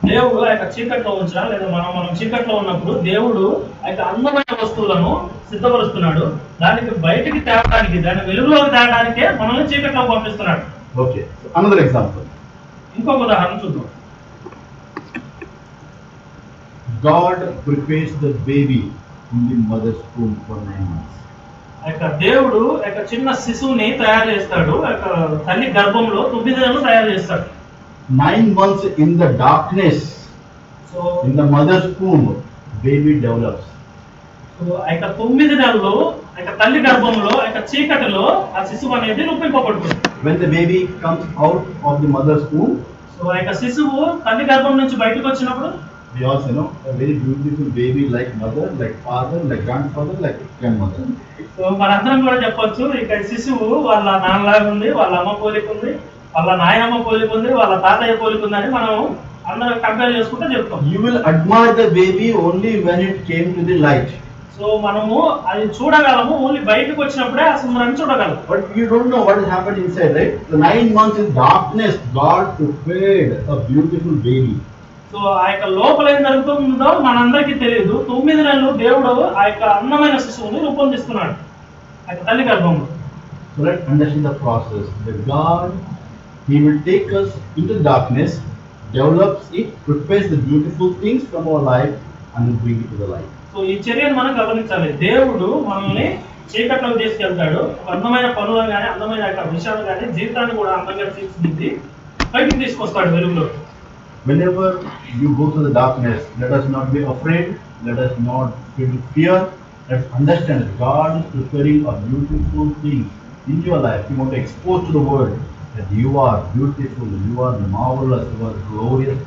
దేవుడు ఆ యొక్క చీకట్లో ఉంచినా లేదా మనం చీకట్లో ఉన్నప్పుడు దేవుడు ఆ యొక్క అందమైన వస్తువులను సిద్ధపరుస్తున్నాడు. దానికి బయటికి తేవడానికి, దాని వెలుగులోకి తేవడానికే మనల్ని చీకట్లో పంపిస్తున్నాడు. Okay. So another example. ఇంకొక ఉదాహరణ చూద్దాం. God prepares the baby in the mother's womb for 9 months. ఆ యొక్క దేవుడు ఆ యొక్క చిన్న శిశువుని తయారు చేస్తాడు. ఆ యొక్క తల్లి గర్భంలో 9 నెలలు తయారు చేస్తాడు. 9 months in the darkness, so in the mother's womb, baby develops. So ఆ యొక్క 9 నెలలు ఆ యొక్క తల్లి గర్భంలో ఆ యొక్క చీకటిలో ఆ శిశువు అనేది రూపింపబడుతుంది. When the baby comes out of the mother's womb, so ఆ యొక్క శిశువు తల్లి గర్భం నుంచి బయటకు వచ్చినప్పుడు we also know a very beautiful baby like mother, like father, like grandfather, like grandmother. So మనందరం కూడా చెప్పొచ్చు, ఇక శిశువు వాళ్ళ నాన్నలాగా ఉంది, వాళ్ళ అమ్మ పోలిక ఉంది, వాళ్ళ నాయనమ్మ పోలిక ఉంది, వాళ్ళ తాతయ్య పోలిక ఉందని మనం అందరం కంపేర్ చేసుకుంటే చెప్తాం. You will admire the baby only when it came to the light. So మనము అది చూడగలము ఓన్లీ బయటకు వచ్చినప్పుడే ఆ సుందరాన్ని చూడగలము. But you don't know what has happened inside, right? The 9 months in darkness, God prepared a beautiful baby. So ఆ యొక్క లోపల ఏం జరుగుతుందో మనందరికీ తెలియదు. 9 నెలలు దేవుడు ఆ యొక్క అందమైన శిశువుని రూపొందిస్తున్నాడు ఆ యొక్క తల్లి గర్భంలో. So let's understand the process. The God, He will take us into darkness, develops it, prepares the beautiful things from our life, and will bring it to the light. So ఈ చర్యను మనం గమనించాలి. దేవుడు మనల్ని చీకట్లోకి తీసుకెళ్తాడు. అందమైన పనులను కానీ, అందమైన విషయాలు కానీ, జీవితాన్ని కూడా అందంగా తీర్చిదిద్ది బయటికి తీసుకొస్తాడు వెలుగులో. Whenever you go to the darkness, let us not be afraid, let us not feel fear. Let's understand that God is preparing a beautiful thing in your life. You want to expose to the world that you are beautiful, you are marvelous, you are glorious.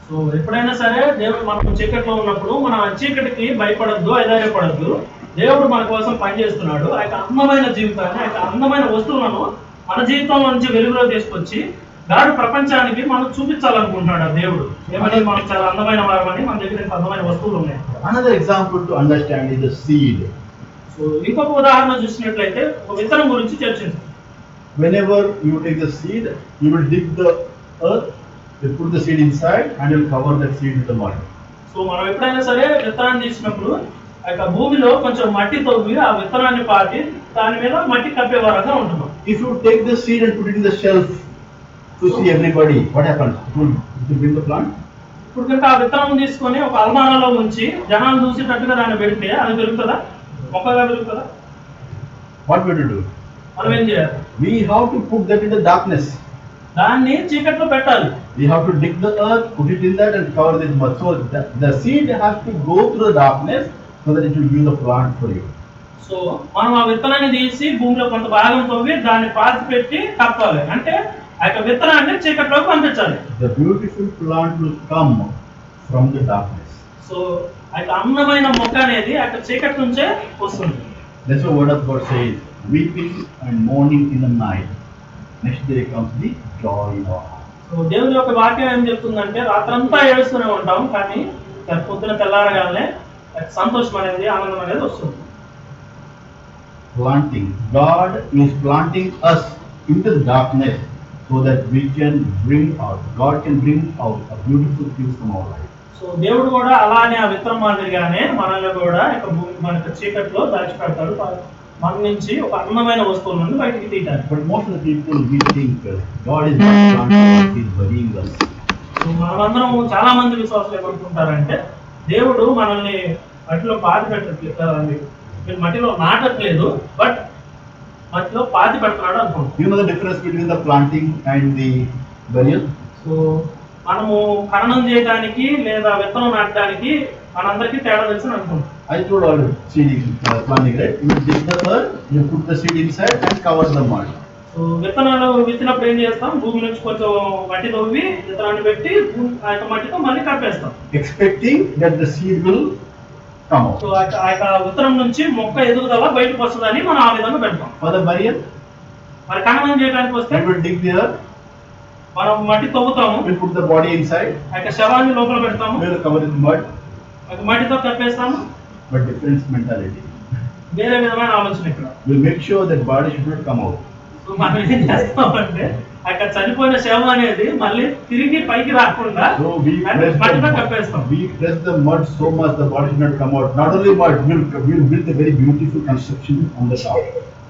So ఎప్పుడైనా సరే దేవుడు మనం చీకట్లో ఉన్నప్పుడు మనం ఆ చీకటికి భయపడద్దు, అధైర్యపడద్దు. దేవుడు మన కోసం పనిచేస్తున్నాడు. ఆ యొక్క అందమైన జీవితాన్ని, ఆ యొక్క అందమైన వస్తువులను మన జీవితంలో నుంచి వెలుగులో తీసుకొచ్చి గాడు ప్రపంచానికి మనం చూపించాలనుకుంటున్నాడు. ఆ దేవుడు ఏమని, మనం చాలా అందమైన వారమని, మన దగ్గర ఇంత అందమైన వస్తువులు ఉన్నాయి. Another example to understand is the seed. So ఇంకొక ఉదాహరణ చూసినట్లయితే ఒక విత్తనం గురించి చర్చించాం. Whenever you take the seed, you will dig the earth, you put the seed inside, and you will cover that seed with the mud. So మనం ఎప్పుడైనా సరే విత్తనాన్ని తీసినప్పుడు ఆ యొక్క భూమిలో కొంచెం మట్టి తవ్వి ఆ విత్తనాన్ని పాతి దాని మీద మట్టి కప్పే వారంగా ఉంటున్నాం. If you take the seed and put it in the shelf to see everybody, what happens? It will bring the plant. ఇప్పుడు కనుక ఆ విత్తనం తీసుకొని ఒక అల్మారాలో ఉంచి జనాలు చూసేటట్టుగా దాన్ని పెడితే అది పెరుగుతుందా? మొక్కగా పెరుగుతుందా? What will you do? మనం ఏం చేయాలి? We have to put that in the darkness. దాన్ని చీకట్లో పెట్టాలి. We have to dig the earth, put it in that, and cover it with mud. So the seed has to go through the darkness so that it will give the plant for you. So మనం ఆ విత్తనాన్ని తీసి భూమిలో కొంత భాగం తవ్వి దాన్ని పాతి పెట్టి కప్పాలి. అంటే ఆ యొక్క విత్తనాన్ని చీకట్లోకి పంపించాలి. The beautiful plant will come from the darkness. So ఆ యొక్క అందమైన మొక్క అనేది ఆ యొక్క చీకటి నుంచే వస్తుంది. That's what word of God says. Weeping and mourning in the night. Next day comes the joy in our heart. So దేవుని యొక్క వాక్యం ఏం చెప్తుందంటే రాత్రంతా ఏడుస్తూనే ఉంటాం, కానీ పొద్దున తెల్లారగానే సంతోషం అనేది, ఆనందం అనేది వస్తుంది. Planting. God is planting us into the darkness so that we can bring out. God can bring out a beautiful things from our life. So దేవుడు కూడా అలానే ఆ విత్తనం మాదిరిగానే మనల్ని కూడా మనకు చీకట్లో దాచిపెడతాడు. మన నుంచి ఒక అందమైన వస్తువుల నుండి బయటికి తీయటానికి. But most of the people we think God is not planting us, He is burying us. So మనమందరం చాలా మంది విశ్వాసులు ఏమనుకుంటారంటే దేవుడు మనల్ని మట్టిలో పాతి పెట్టట్లేదు, మట్టిలో నాటట్లేదు, బట్ మట్టిలో పాతి పెడుతున్నాడు అనుకుంటాం. You know the difference between the planting and the burial? So మనము ఖననం చేయడానికి లేదా విత్తనం నాటడానికి మనందరికీ తేడా తెలుసు అనుకుంటాం. I told all seed planting, right? You dig the earth, you put the seed inside and cover the mud. So విత్తనాలు విత్తినప్పుడు ఏం చేస్తాం, భూమి నుంచి కొంచెం మట్టి తవ్వి విత్తనాన్ని పెట్టి ఆ యొక్క మట్టితో మళ్ళీ కప్పేస్తాం, expecting that the seed will come out. So ఆ యొక్క విత్తనం నుంచి మొక్క ఎదుగుదల బయటకు వస్తుందని మనం ఆ విధంగా పెడతాం. For the burial, మరి ఖననం చేయడానికి వస్తే we will dig the earth, మనం మట్టి తవ్వుతాము, we'll put the body inside, ఆ యొక్క శవాన్ని లోపల పెడతాము, we'll cover it with mud, ఆ యొక్క మట్టితో కప్పేస్తాము. but different mentality. వేరే విధమైన ఆలోచన ఇక్కడ. We'll make sure that body should not come out. So మనం ఏం చేస్తామంటే అక్కడ చనిపోయిన శవం అనేది మళ్ళీ తిరిగి పైకి రాకుండా So we మట్టితో కప్పేస్తాం. press the mud so much the body should not come out. Not only mud, we'll build a very beautiful construction on the top.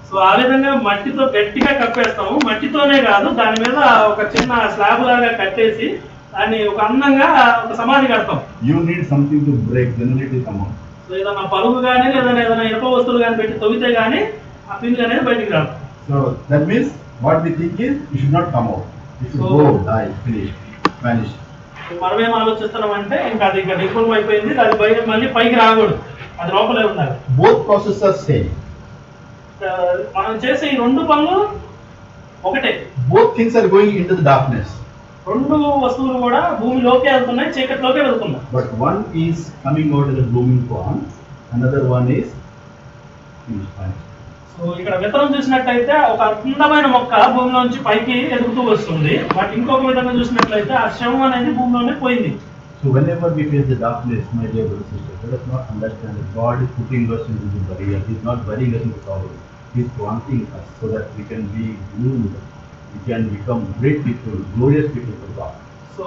So ఆ విధంగా మట్టితో గట్టిగా కప్పేస్తాము. మట్టితోనే కాదు, దాని మీద ఒక చిన్న స్లాబ్ లాగా కట్టేసి దాన్ని ఒక అందంగా ఒక సమాధి కడతాం. You need something to break, then it will come out. So ఏదైనా పలుగు కానీ లేదా ఏదైనా ఇనుప వస్తువులు కానీ పెట్టి తవ్వితే కానీ ఆ పిండి అనేది బయటికి రాదు. So that means what we think is it should not come out. It should So- go, die, finish, vanish. మనం ఏం ఆలోచిస్తున్నామంటే ఇంకా అది ఇంకా డిఫాల్ట్ అయిపోయింది, అది బయట మళ్ళీ పైకి రాకూడదు, అది లోపలే ఉండాలి. Both processes are same. మనం చేసే ఈ రెండు పనులు ఒకటే. Both things are going into the darkness. రెండు వస్తువులు కూడా భూమిలోకే వెళ్తున్నాయి, చీకటిలోకే వెళ్తున్నాయి. But one is coming out of the blooming pond, another one is finished. So ఇక్కడ విత్తనం చూసినట్లయితే ఒక అందమైన మొక్క భూమిలోంచి పైకి ఎదుగుతూ వస్తుంది, బట్ ఇంకొక విధంగా చూసినట్లయితే ఆ శవం అనేది భూమిలోనే పోయింది. So whenever we face the darkness, my dear brothers and sisters, let us not understand that God is putting us into the barrier. He is not burying us in the sorrow. He is planting us so that we can be bloomed. We can become great people, glorious people for God. So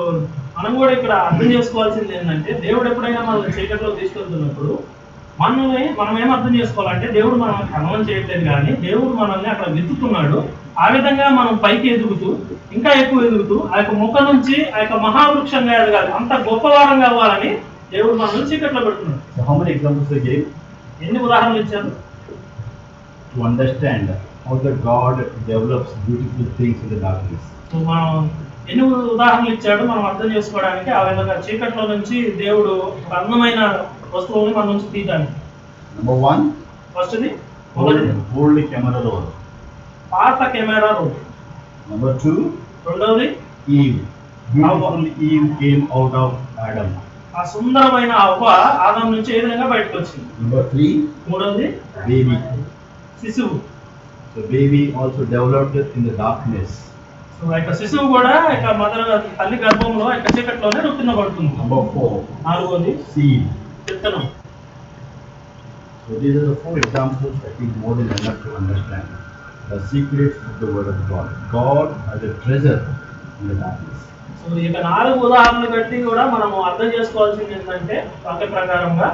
మనం కూడా ఇక్కడ అర్థం చేసుకోవాల్సింది ఏంటంటే, దేవుడు ఎప్పుడైనా మనం చీకటిలో తీసుకెళ్తున్నప్పుడు మనం ఏం అర్థం చేసుకోవాలంటే, దేవుడు మనల్ని ఖననం చేయట్లేదు కానీ దేవుడు మనల్ని అక్కడ వెతుకుతున్నాడు. ఆ విధంగా మనం పైకి ఎదుగుతూ ఇంకా ఎక్కువ ఎదుగుతూ ఆ యొక్క మొక్క నుంచి ఆ యొక్క మహావృక్షంగా ఎదగాలి, అంత గొప్పవారంగా అవ్వాలని దేవుడు మనల్ని చీకట్లో పెడుతున్నాడు. So how many examples I gave? ఎన్ని ఉదాహరణలు ఇచ్చారు? To understand how the God develops beautiful things in the darkness. So మనం ఎన్ని ఉదాహరణలు ఇచ్చాడు మనం అర్థం చేసుకోవడానికి, ఆ విధంగా చీకట్లో నుంచి దేవుడు ఒక అందమైన వస్తువుని మన నుంచి తీయడానికి. Number one, ఫస్ట్ది old camera roll. పాత కెమెరా రోల్. Number two, రెండవది Eve. Beautiful Eve came out of Adam. ఆ సుందరమైన అవ్వ ఆదాం నుంచి ఏ విధంగా బయటకు వచ్చింది. Number three, మూడవది baby. శిశువు. So baby also developed in the darkness. So ఆ యొక్క శిశువు కూడా ఇక తల్లి గర్భంలో ఇక చీకట్లోనే రుక్కినబడుతుంది. Number four, నాలుగోది seed. విత్తనం. So these are the four examples that is more than enough to understand the secrets of the word of God. God has a treasure in the darkness. So ఇక 4 ఉదాహరణలు బట్టి కూడా మనము అర్థం చేసుకోవాల్సింది ఏంటంటే, వాక్య ప్రకారంగా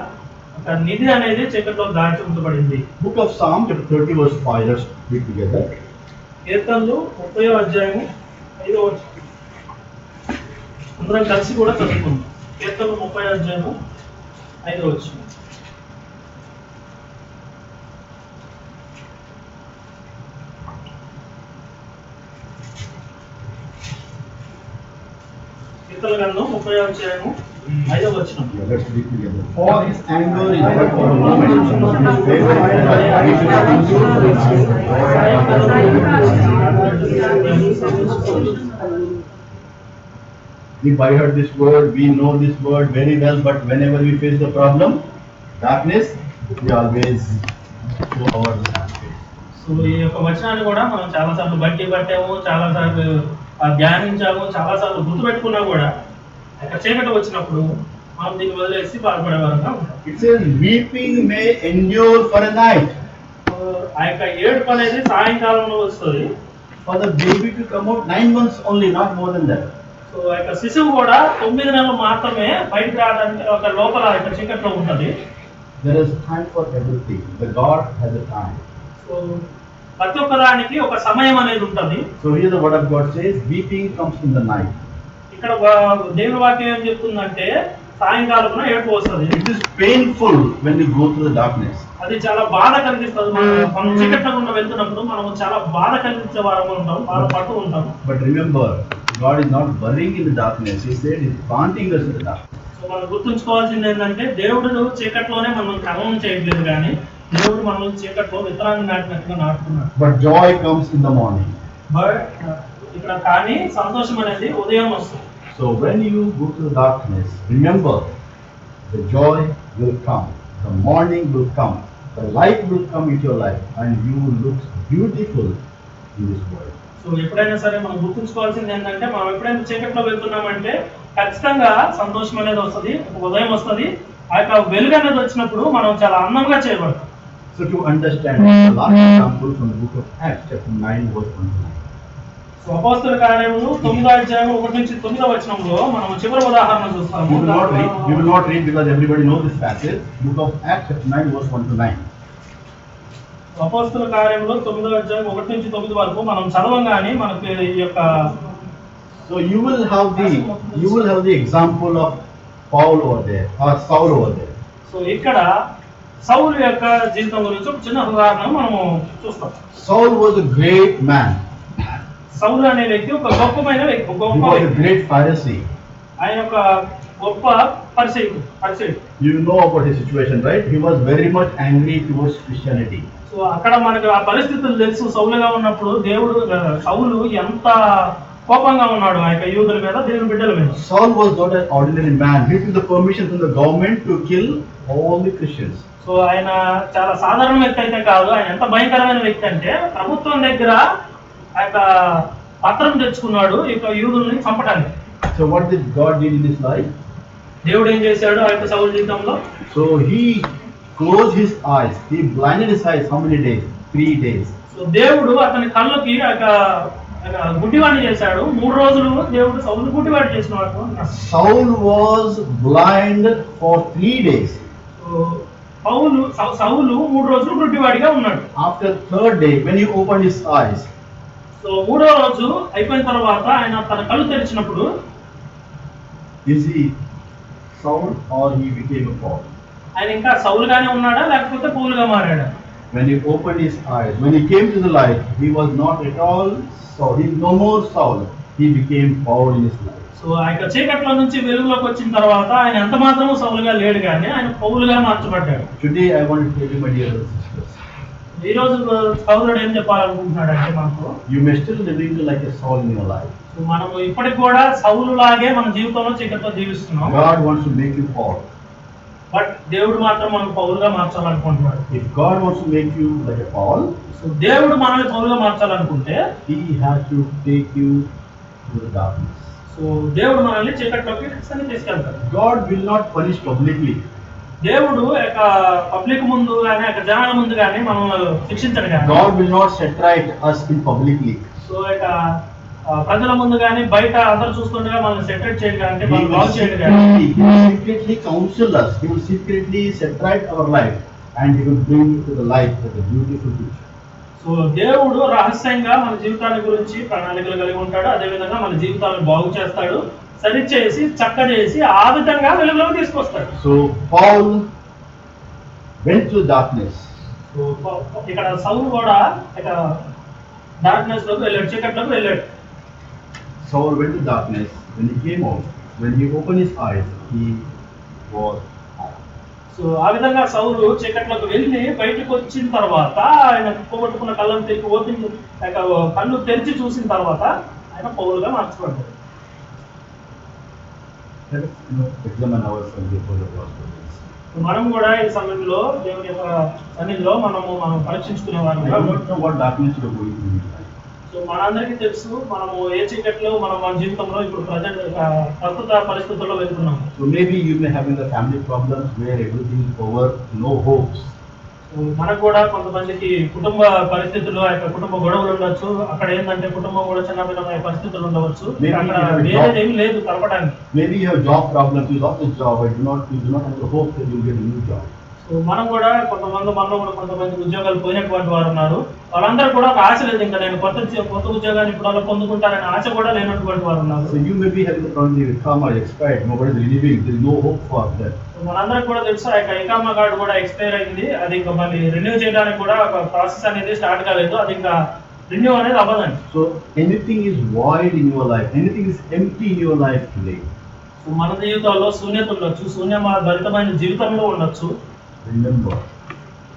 ఒక నిధి అనేది చీకట్లో దాచి ఉంచబడింది. Book of Psalm chapter 30 verse 5. Let's read together. కీర్తనలు 30వ అధ్యాయము 5వ వచనం. అందరం కలిసి కూడా చదువుకుందాం. కీర్తనలు 30వ అధ్యాయము 5వ వచనం. కీర్తనల గ్రంథం 30వ అధ్యాయము 5వ వచనం. Let's read together. For his anger is but for a moment, his favor We by heard this word, we know this word very well, but whenever we face the problem, darkness, we always show our face. So ఈ యొక్క వచనాన్ని కూడా మనం చాలా సార్లు బట్టి పట్టాము, చాలా సార్లు ధ్యానించాము, చాలా సార్లు గుర్తుపెట్టుకున్నా కూడా ఒక చీకటి వచ్చినప్పుడు మనం దీన్ని వదిలేసి బాధపడేవారంగా ఉంటాం. It says, weeping may endure for a night. ఆ యొక్క ఏడుపు అనేది సాయంకాలంలో వస్తుంది. For the baby to come out 9 months only, not more than that. So ఆ యొక్క శిశువు కూడా 9 నెలలు మాత్రమే బయటకు రావడానికి ఒక లోపల ఆ యొక్క చీకట్లో ఉంటుంది. There is time for everything. The God has a time. So ప్రతి ఒక్కదానికి ఒక సమయం అనేది ఉంటుంది. So here the word of God says, weeping comes in the night. ఇక్కడ దేవుని వాక్యం ఏం చెప్తుందంటే, సాయంకాలం ఏడుపు వస్తుంది. It is painful when we go through the darkness. అది చాలా బాధ కలిగిస్తుంది. మనం చీకట్లో గుండా వెళ్తున్నప్పుడు మనం చాలా బాధ కలిగించే వారంగా ఉంటాం, బాధపడుతూ ఉంటాం. But remember, God is not burying in the darkness. He said He is planting us in the darkness. So మనం గుర్తుంచుకోవాల్సింది ఏంటంటే, దేవుడు చీకట్లోనే మనం ఖననం చేయట్లేదు కానీ దేవుడు మనల్ని చీకట్లో విత్తనాన్ని నాటినట్టుగా నాటుతున్నాడు. But joy comes in the morning. But ఇక్కడ కానీ సంతోషం అనేది ఉదయం వస్తుంది. So when you go to the darkness, remember the joy will come, the morning will come, the light will come into your life, and you will look beautiful in this world. So ఎప్పుడైనా సరే మనం గుర్తుంచుకోవాల్సింది ఏంటంటే మనం ఎప్పుడైనా చీకట్లో వెళ్తున్నామంటే ఖచ్చితంగా సంతోషం అనేది వస్తుంది, ఉదయం వస్తుంది. ఆ యొక్క వెలుగు అనేది వచ్చినప్పుడు మనం చాలా అందంగా చేయబడతాం. So to understand the last example from the book of Acts, chapter 9, verse 1-9. So అపోస్తలుల కార్యములు 9వ అధ్యాయం 1 నుంచి 9వ వచనంలో మనం చివరి ఉదాహరణ చూస్తాము. We will not read because everybody knows this passage. Book of Acts, chapter 9, verse 1-9. అపోస్తలుల కార్యములు 9వ అధ్యాయం 1 నుంచి 9 వరకు మనం చదవంగానే మనకి ఈ యొక్క So you will have the example of Paul over there, or Saul over there. So ఇక్కడ సౌలు యొక్క జీవితం గురించి ఒక చిన్న ఉదాహరణ మనము చూస్తాం. Saul was a great man. సౌలు అనే వ్యక్తి ఒక గొప్పమైన వ్యక్తి, He was a great Pharisee. ఆయన యొక్క గొప్ప పరిచయం. You know about his situation, right? He was very much angry towards Christianity. So అక్కడ మనకు ఆ పరిస్థితులు తెలుసు. సౌలుగా ఉన్నప్పుడు సౌలు ఎంత కోపంగా ఉన్నాడు ఆ యొక్క యూదుల మీద, దేవుని బిడ్డల మీద. Saul was not an ordinary man. He took the permission from the government to kill all the Christians. So ఆయన చాలా సాధారణ వ్యక్తి అయితే కాదు. ఆయన ఎంత భయంకరమైన వ్యక్తి అంటే ప్రభుత్వం దగ్గర ఆ యొక్క పత్రం తెచ్చుకున్నాడు ఈ యొక్క యూదుల్ని చంపడానికి. So what did God did in his life? దేవుడు ఏం చేశాడు ఆ యొక్క సౌలు జీవితంలో? So he closed his eyes. He blinded his eyes. How many days? 3 days. So దేవుడు అతని కళ్ళకి ఆ యొక్క గుడ్డివాడిని చేశాడు. 3 రోజులు దేవుడు సౌలు గుడ్డివాడి చేసినాడు. Saul was blind for 3 days. సౌలు 3 రోజులు గుడ్డివాడిగా ఉన్నాడు. After 3rd day, when he opened his eyes, so 3వ రోజు అయిపోయిన తర్వాత ఆయన తన కళ్ళు తెరిచినప్పుడు is he Saul or he became a Paul? ఆయన ఇంకా సౌలుగానే ఉన్నాడా లేకపోతే పౌలుగా మారాడా? When he opened his eyes, when he came to the light, he was not at all Saul. He is no more Saul. He became Paul in his life. So ఆ యొక్క చీకట్లో నుంచి వెలుగులోకి వచ్చిన తర్వాత ఆయన ఎంత మాత్రము సౌలుగా లేడు కానీ ఆయన పౌలుగా మార్చబడ్డాడు. Today I want to tell you, my dear sisters, ఈ రోజు సౌలుడు ఏం చెప్పాలనుకుంటున్నాడు అంటే మనకు you may still living like a Saul in your life. So మనము ఇప్పటికి కూడా సౌలు లాగే మన జీవితంలో చీకట్లో జీవిస్తున్నాం. God wants to make you Paul. But దేవుడు మాత్రం మనం పౌలుగా మార్చాలనుకుంటున్నాడు. If God wants to make you like a Paul, so దేవుడు మనల్ని పౌలుగా మార్చాలనుకుంటే He has to take you to the darkness. So దేవుడు మనల్ని చీకట్లోకి తీసుకెళ్తాడు. God will not punish publicly. దేవుడు యొక్క పబ్లిక్ ముందు కానీ యొక్క జనాల ముందు కానీ మనం శిక్షించడు కానీ. God will not set right us in publicly. So యొక్క ప్రజల ముందు కానీ బయట అందరూ చూస్తుండగా మనల్ని సెటరేట్ చేయడు కానీ He మనం will బాగు చేయడు కానీ. secretly counsel us. He will secretly set right our life, and He will bring to the light of the beautiful future. So దేవుడు రహస్యంగా మన జీవితాల గురించి ప్రణాళికలు కలిగి ఉంటాడు. అదే విధంగా మన జీవితాలను బాగు చేస్తాడు, సరి చేసి చక్క చేసి ఆ విధంగా వెలుగులోకి తీసుకొస్తాడు. So Paul went to darkness. So ఇక్కడ సౌలు కూడా ఇక డార్క్నెస్ లోకి వెళ్ళాడు, చీకట్లోకి వెళ్ళాడు. Saul went to darkness. When he came out, when he opened his eyes, he was out. So ఆ విధంగా సౌలు చీకట్లోకి వెళ్ళి బయటకు వచ్చిన తర్వాత ఆయన పోగొట్టుకున్న కళ్ళను కళ్ళు తెరిచి చూసిన తర్వాత ఆయన పౌలుగా మార్చబడ్డాడు. Let us examine ourselves before the gospel. మనం కూడా ఈ సమయంలో దేవుని యొక్క సన్నిధిలో మనం పరీక్షించుకునే I వారు. don't know what darkness you are going through in life. So మనందరికీ తెలుసు మనము ఏ చీకట్లో మన జీవితంలో ఇప్పుడు ప్రస్తుత పరిస్థితుల్లో వెళ్తున్నాం. So maybe you may have the family problems where everything is over, no hopes. So మనకు కూడా కొంతమందికి కుటుంబ పరిస్థితులు ఆ యొక్క కుటుంబ గొడవలు ఉండొచ్చు. అక్కడ ఏంటంటే కుటుంబం కూడా చిన్న భిన్నమైన పరిస్థితులు ఉండవచ్చు. అక్కడ వేరేదేమీ లేదు కలపడానికి. Maybe you have job problems, you lost your job, you do not have the hope that you will get a new job. So మనం కూడా మనలో కూడా కొంతమంది ఉద్యోగాలు పోయినటువంటి వారు ఉన్నారు. వాళ్ళందరూ కూడా ఒక ఆశ లేదు, ఇంకా నేను కొత్త ఉద్యోగాన్ని ఇప్పుడు అలా పొందుకుంటారనే ఆశ కూడా లేనటువంటి వారు ఉన్నారు. So you may be having the problem with come or expired, nobody is renewing, there is no hope for that. మనందరికి కూడా తెలుసు ఆ యొక్క ఇకామా కార్డు కూడా ఎక్స్పైర్ అయింది. అది ఇంకా మళ్ళీ రెన్యూ చేయడానికి కూడా ఒక ప్రాసెస్ అనేది స్టార్ట్ కాలేదు. అది ఇంకా రెన్యూ అనేది అవ్వదండి. So anything is void in your life, anything is empty in your life today. So మన జీవితాల్లో శూన్యత ఉండొచ్చు, భరితమైన జీవితంలో ఉండొచ్చు. Remember,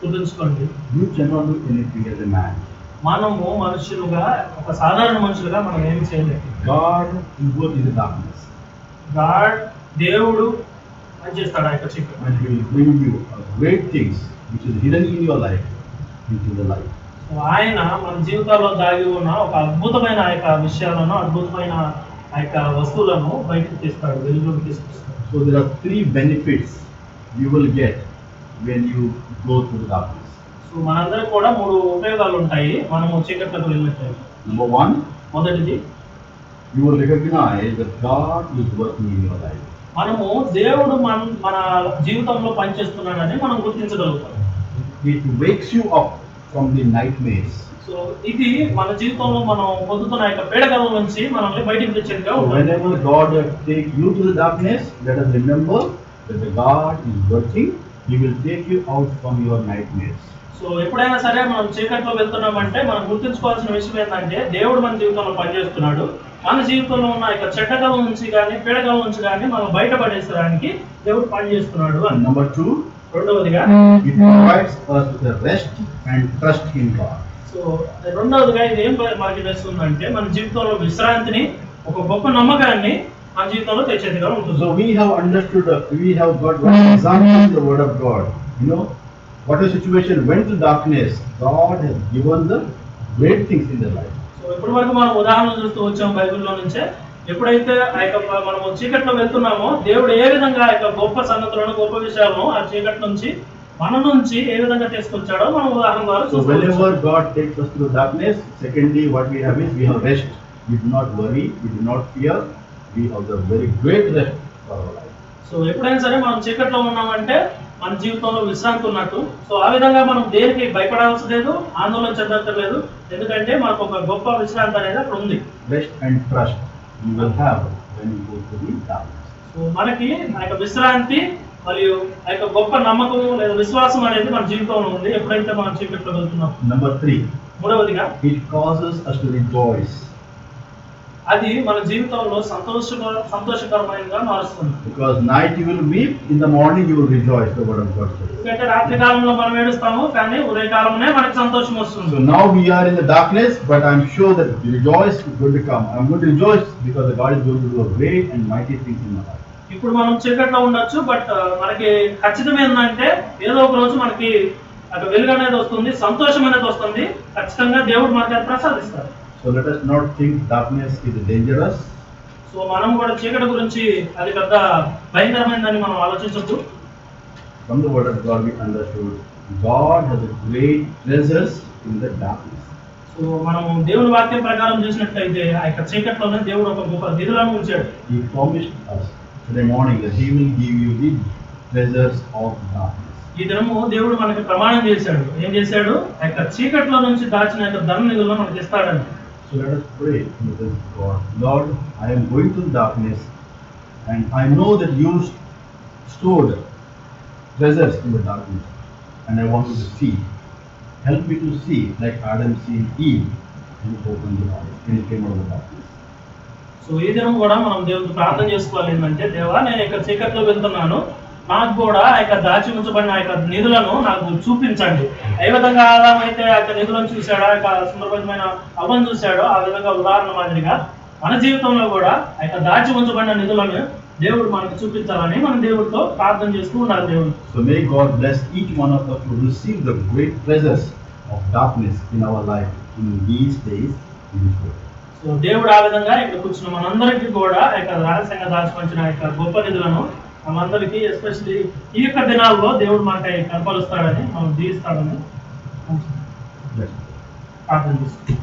గుర్తుంచుకోండి, you cannot do anything as a man. మనము మనుషులుగా, ఒక సాధారణ మనుషులుగా మనం ఏం చేయలేము. God will work in the darkness. దేవుడు పనిచేస్తాడు ఆ యొక్క చీకటి. And He will bring you great things which is hidden in your life into the light. ఆయన మన జీవితాల్లో దాగి ఉన్న ఒక అద్భుతమైన ఆ యొక్క విషయాలను, అద్భుతమైన ఆ యొక్క వస్తువులను బయటకు తీస్తాడు, వెలుగులోకి తీసుకొస్తాడు. So there are 3 benefits you will get when you go through the darkness. So మనందరికి కూడా 3 ఉపయోగాలు ఉంటాయి మనము చీకట్లకు వెళ్ళినట్లయితే. Number 1, మొదటిది, you will recognize that God is working in your life. మనము దేవుడు మన జీవితంలో పనిచేస్తున్నాడని మనం గుర్తించగలుగుతాం. It wakes you up from the nightmares. So ఇది మన జీవితంలో మనం పొందుతున్న యొక్క పీడకల నుంచి మనల్ని బయటికి తెచ్చేదిగా So ఉంటుంది. whenever God take you to the darkness, let us remember that the God is working. He will take you out from your nightmares. So ఎప్పుడైనా సరే మనం చీకట్లో వెళ్తున్నామంటే మనం గుర్తుంచుకోవాల్సిన విషయం ఏంటంటే దేవుడు మన జీవితంలో పనిచేస్తున్నాడు. మన జీవితంలో ఉన్న యొక్క చెడ్డకల నుంచి కానీ పీడకల నుంచి కానీ మనం బయటపడేసడానికి దేవుడు పనిచేస్తున్నాడు అని. Number 2, రెండవదిగా, it provides us with a rest and trust in God. So రెండవదిగా ఇది ఏం మనకి తెస్తుందంటే మన జీవితంలో విశ్రాంతిని, ఒక గొప్ప నమ్మకాన్ని మన జీవితంలో తెచ్చేదిగా ఉంటుంది. So we have understood, we have got one example in the word of God. You know, what a situation went to darkness, God has given the great things in their life. So ఇప్పటి వరకు మనం ఉదాహరణలు చూస్తూ వచ్చాం బైబిల్లో నుంచే. ఎప్పుడైతే ఆ యొక్క మనము చీకట్లో వెళ్తున్నామో దేవుడు ఏ విధంగా ఆ యొక్క గొప్ప సంగతులను, గొప్ప విషయాలను ఆ చీకటి నుంచి మన నుంచి ఏ విధంగా తీసుకొచ్చాడో మనం ఉదాహరణ ద్వారా So చూస్తాం. whenever God takes us through darkness, secondly what we have is we have rest. We do not worry, we do not fear. We have the very great rest for our life. So ఎప్పుడైనా సరే మనం చీకట్లో ఉన్నామంటే మన జీవితంలో విశ్రాంతి ఉన్నట్టు. సో ఆ విధంగా మనం దేనికి భయపడాల్సి లేదు, ఆందోళన చెందక్కర్లేదు. ఎందుకంటే మనకు ఒక గొప్ప విశ్రాంతి అనేది అక్కడ ఉంది. Rest and trust you will have when you go through the darkness. So మనకి ఆ యొక్క విశ్రాంతి మరియు ఆ యొక్క గొప్ప నమ్మకం లేదా విశ్వాసం అనేది మన జీవితంలో ఉంది ఎప్పుడైతే మనం చీకట్లో వెళ్తున్నాం. Number 3, మూడవదిగా, it causes us to rejoice. అది మన జీవితంలో సంతోషకరమైనగా మారుస్తుంది. Because night you will weep, in the morning you will rejoice, the word of God says. ఎందుకంటే రాత్రి కాలంలో మనం ఏడుస్తాము, కానీ ఉదయకాలంలోనే మనకి సంతోషం వస్తుంది. So now we are in the darkness, but I'm sure that the rejoice is going to come. I'm going to rejoice because the God is going to do a great and mighty things in my life. ఇప్పుడు మనం చీకట్లో ఉండొచ్చు, బట్ మనకి ఖచ్చితం ఏంటంటే ఏదో ఒక రోజు మనకి అక్కడ వెలుగు అనేది వస్తుంది, సంతోషం అనేది వస్తుంది. ఖచ్చితంగా దేవుడు మనకి అది ప్రసాదిస్తాడు. So let us not think darkness is dangerous. So మనం కూడా చీకటి గురించి అది పెద్ద భయంకరమైనదని మనం ఆలోచించొద్దు. From the word of God we understood God has a great treasures in the darkness. So మనం దేవుని వాక్యం ప్రకారం చూసినట్లయితే ఆ యొక్క చీకట్లోనే దేవుడు ఒక గొప్ప నిధులను ఉంచాడు. He promised us today morning that He will give you the treasures of darkness. ఈ దినము దేవుడు మనకి ప్రమాణం చేశాడు. ఏం చేశాడు? ఆ యొక్క చీకట్లో నుంచి దాచిన యొక్క ధన నిధులను మనకి ఇస్తాడని. So let us pray to God. Lord, I am going through darkness and I know that you stored treasures in the darkness and I want to see. Help me to see like Adam seen Eve and opened the eyes and he came out of the darkness. So ఈ దినం కూడా మనం దేవుడికి ప్రార్థన చేసుకోవాలి. ఏంటంటే, దేవా నేను ఇక్కడ చీకట్లో వెళ్తున్నాను, నాకు కూడా ఆ యొక్క దాచి ఉంచబడిన ఆ యొక్క నిధులను నాకు చూపించండి. ఏ విధంగా ఆదాము అయితే ఆ యొక్క నిధులను చూశాడో, ఆ యొక్క సుందరమైన అవ్వను చూశాడో, ఆ విధంగా ఉదాహరణ మాదిరిగా మన జీవితంలో కూడా ఆ యొక్క దాచి ఉంచబడిన నిధులను దేవుడు మనకు చూపించాలని మనం దేవుడితో ప్రార్థన చేస్తూ ఉండాలి. దేవుడు So may God bless each one of us to receive the great treasures of darkness in our life in these days in this world. So దేవుడు ఆ విధంగా ఇక్కడ కూర్చున్న మనందరికీ కూడా ఆ యొక్క రహస్యంగా దాచిపంచిన ఆ యొక్క గొప్ప నిధులను మనందరికీ ఎస్పెషల్లీ ఈ యొక్క దినాల్లో దేవుడు మనకి కనపరుస్తాడని, మనం జీవిస్తాడని ప్రార్థన చేస్తాం.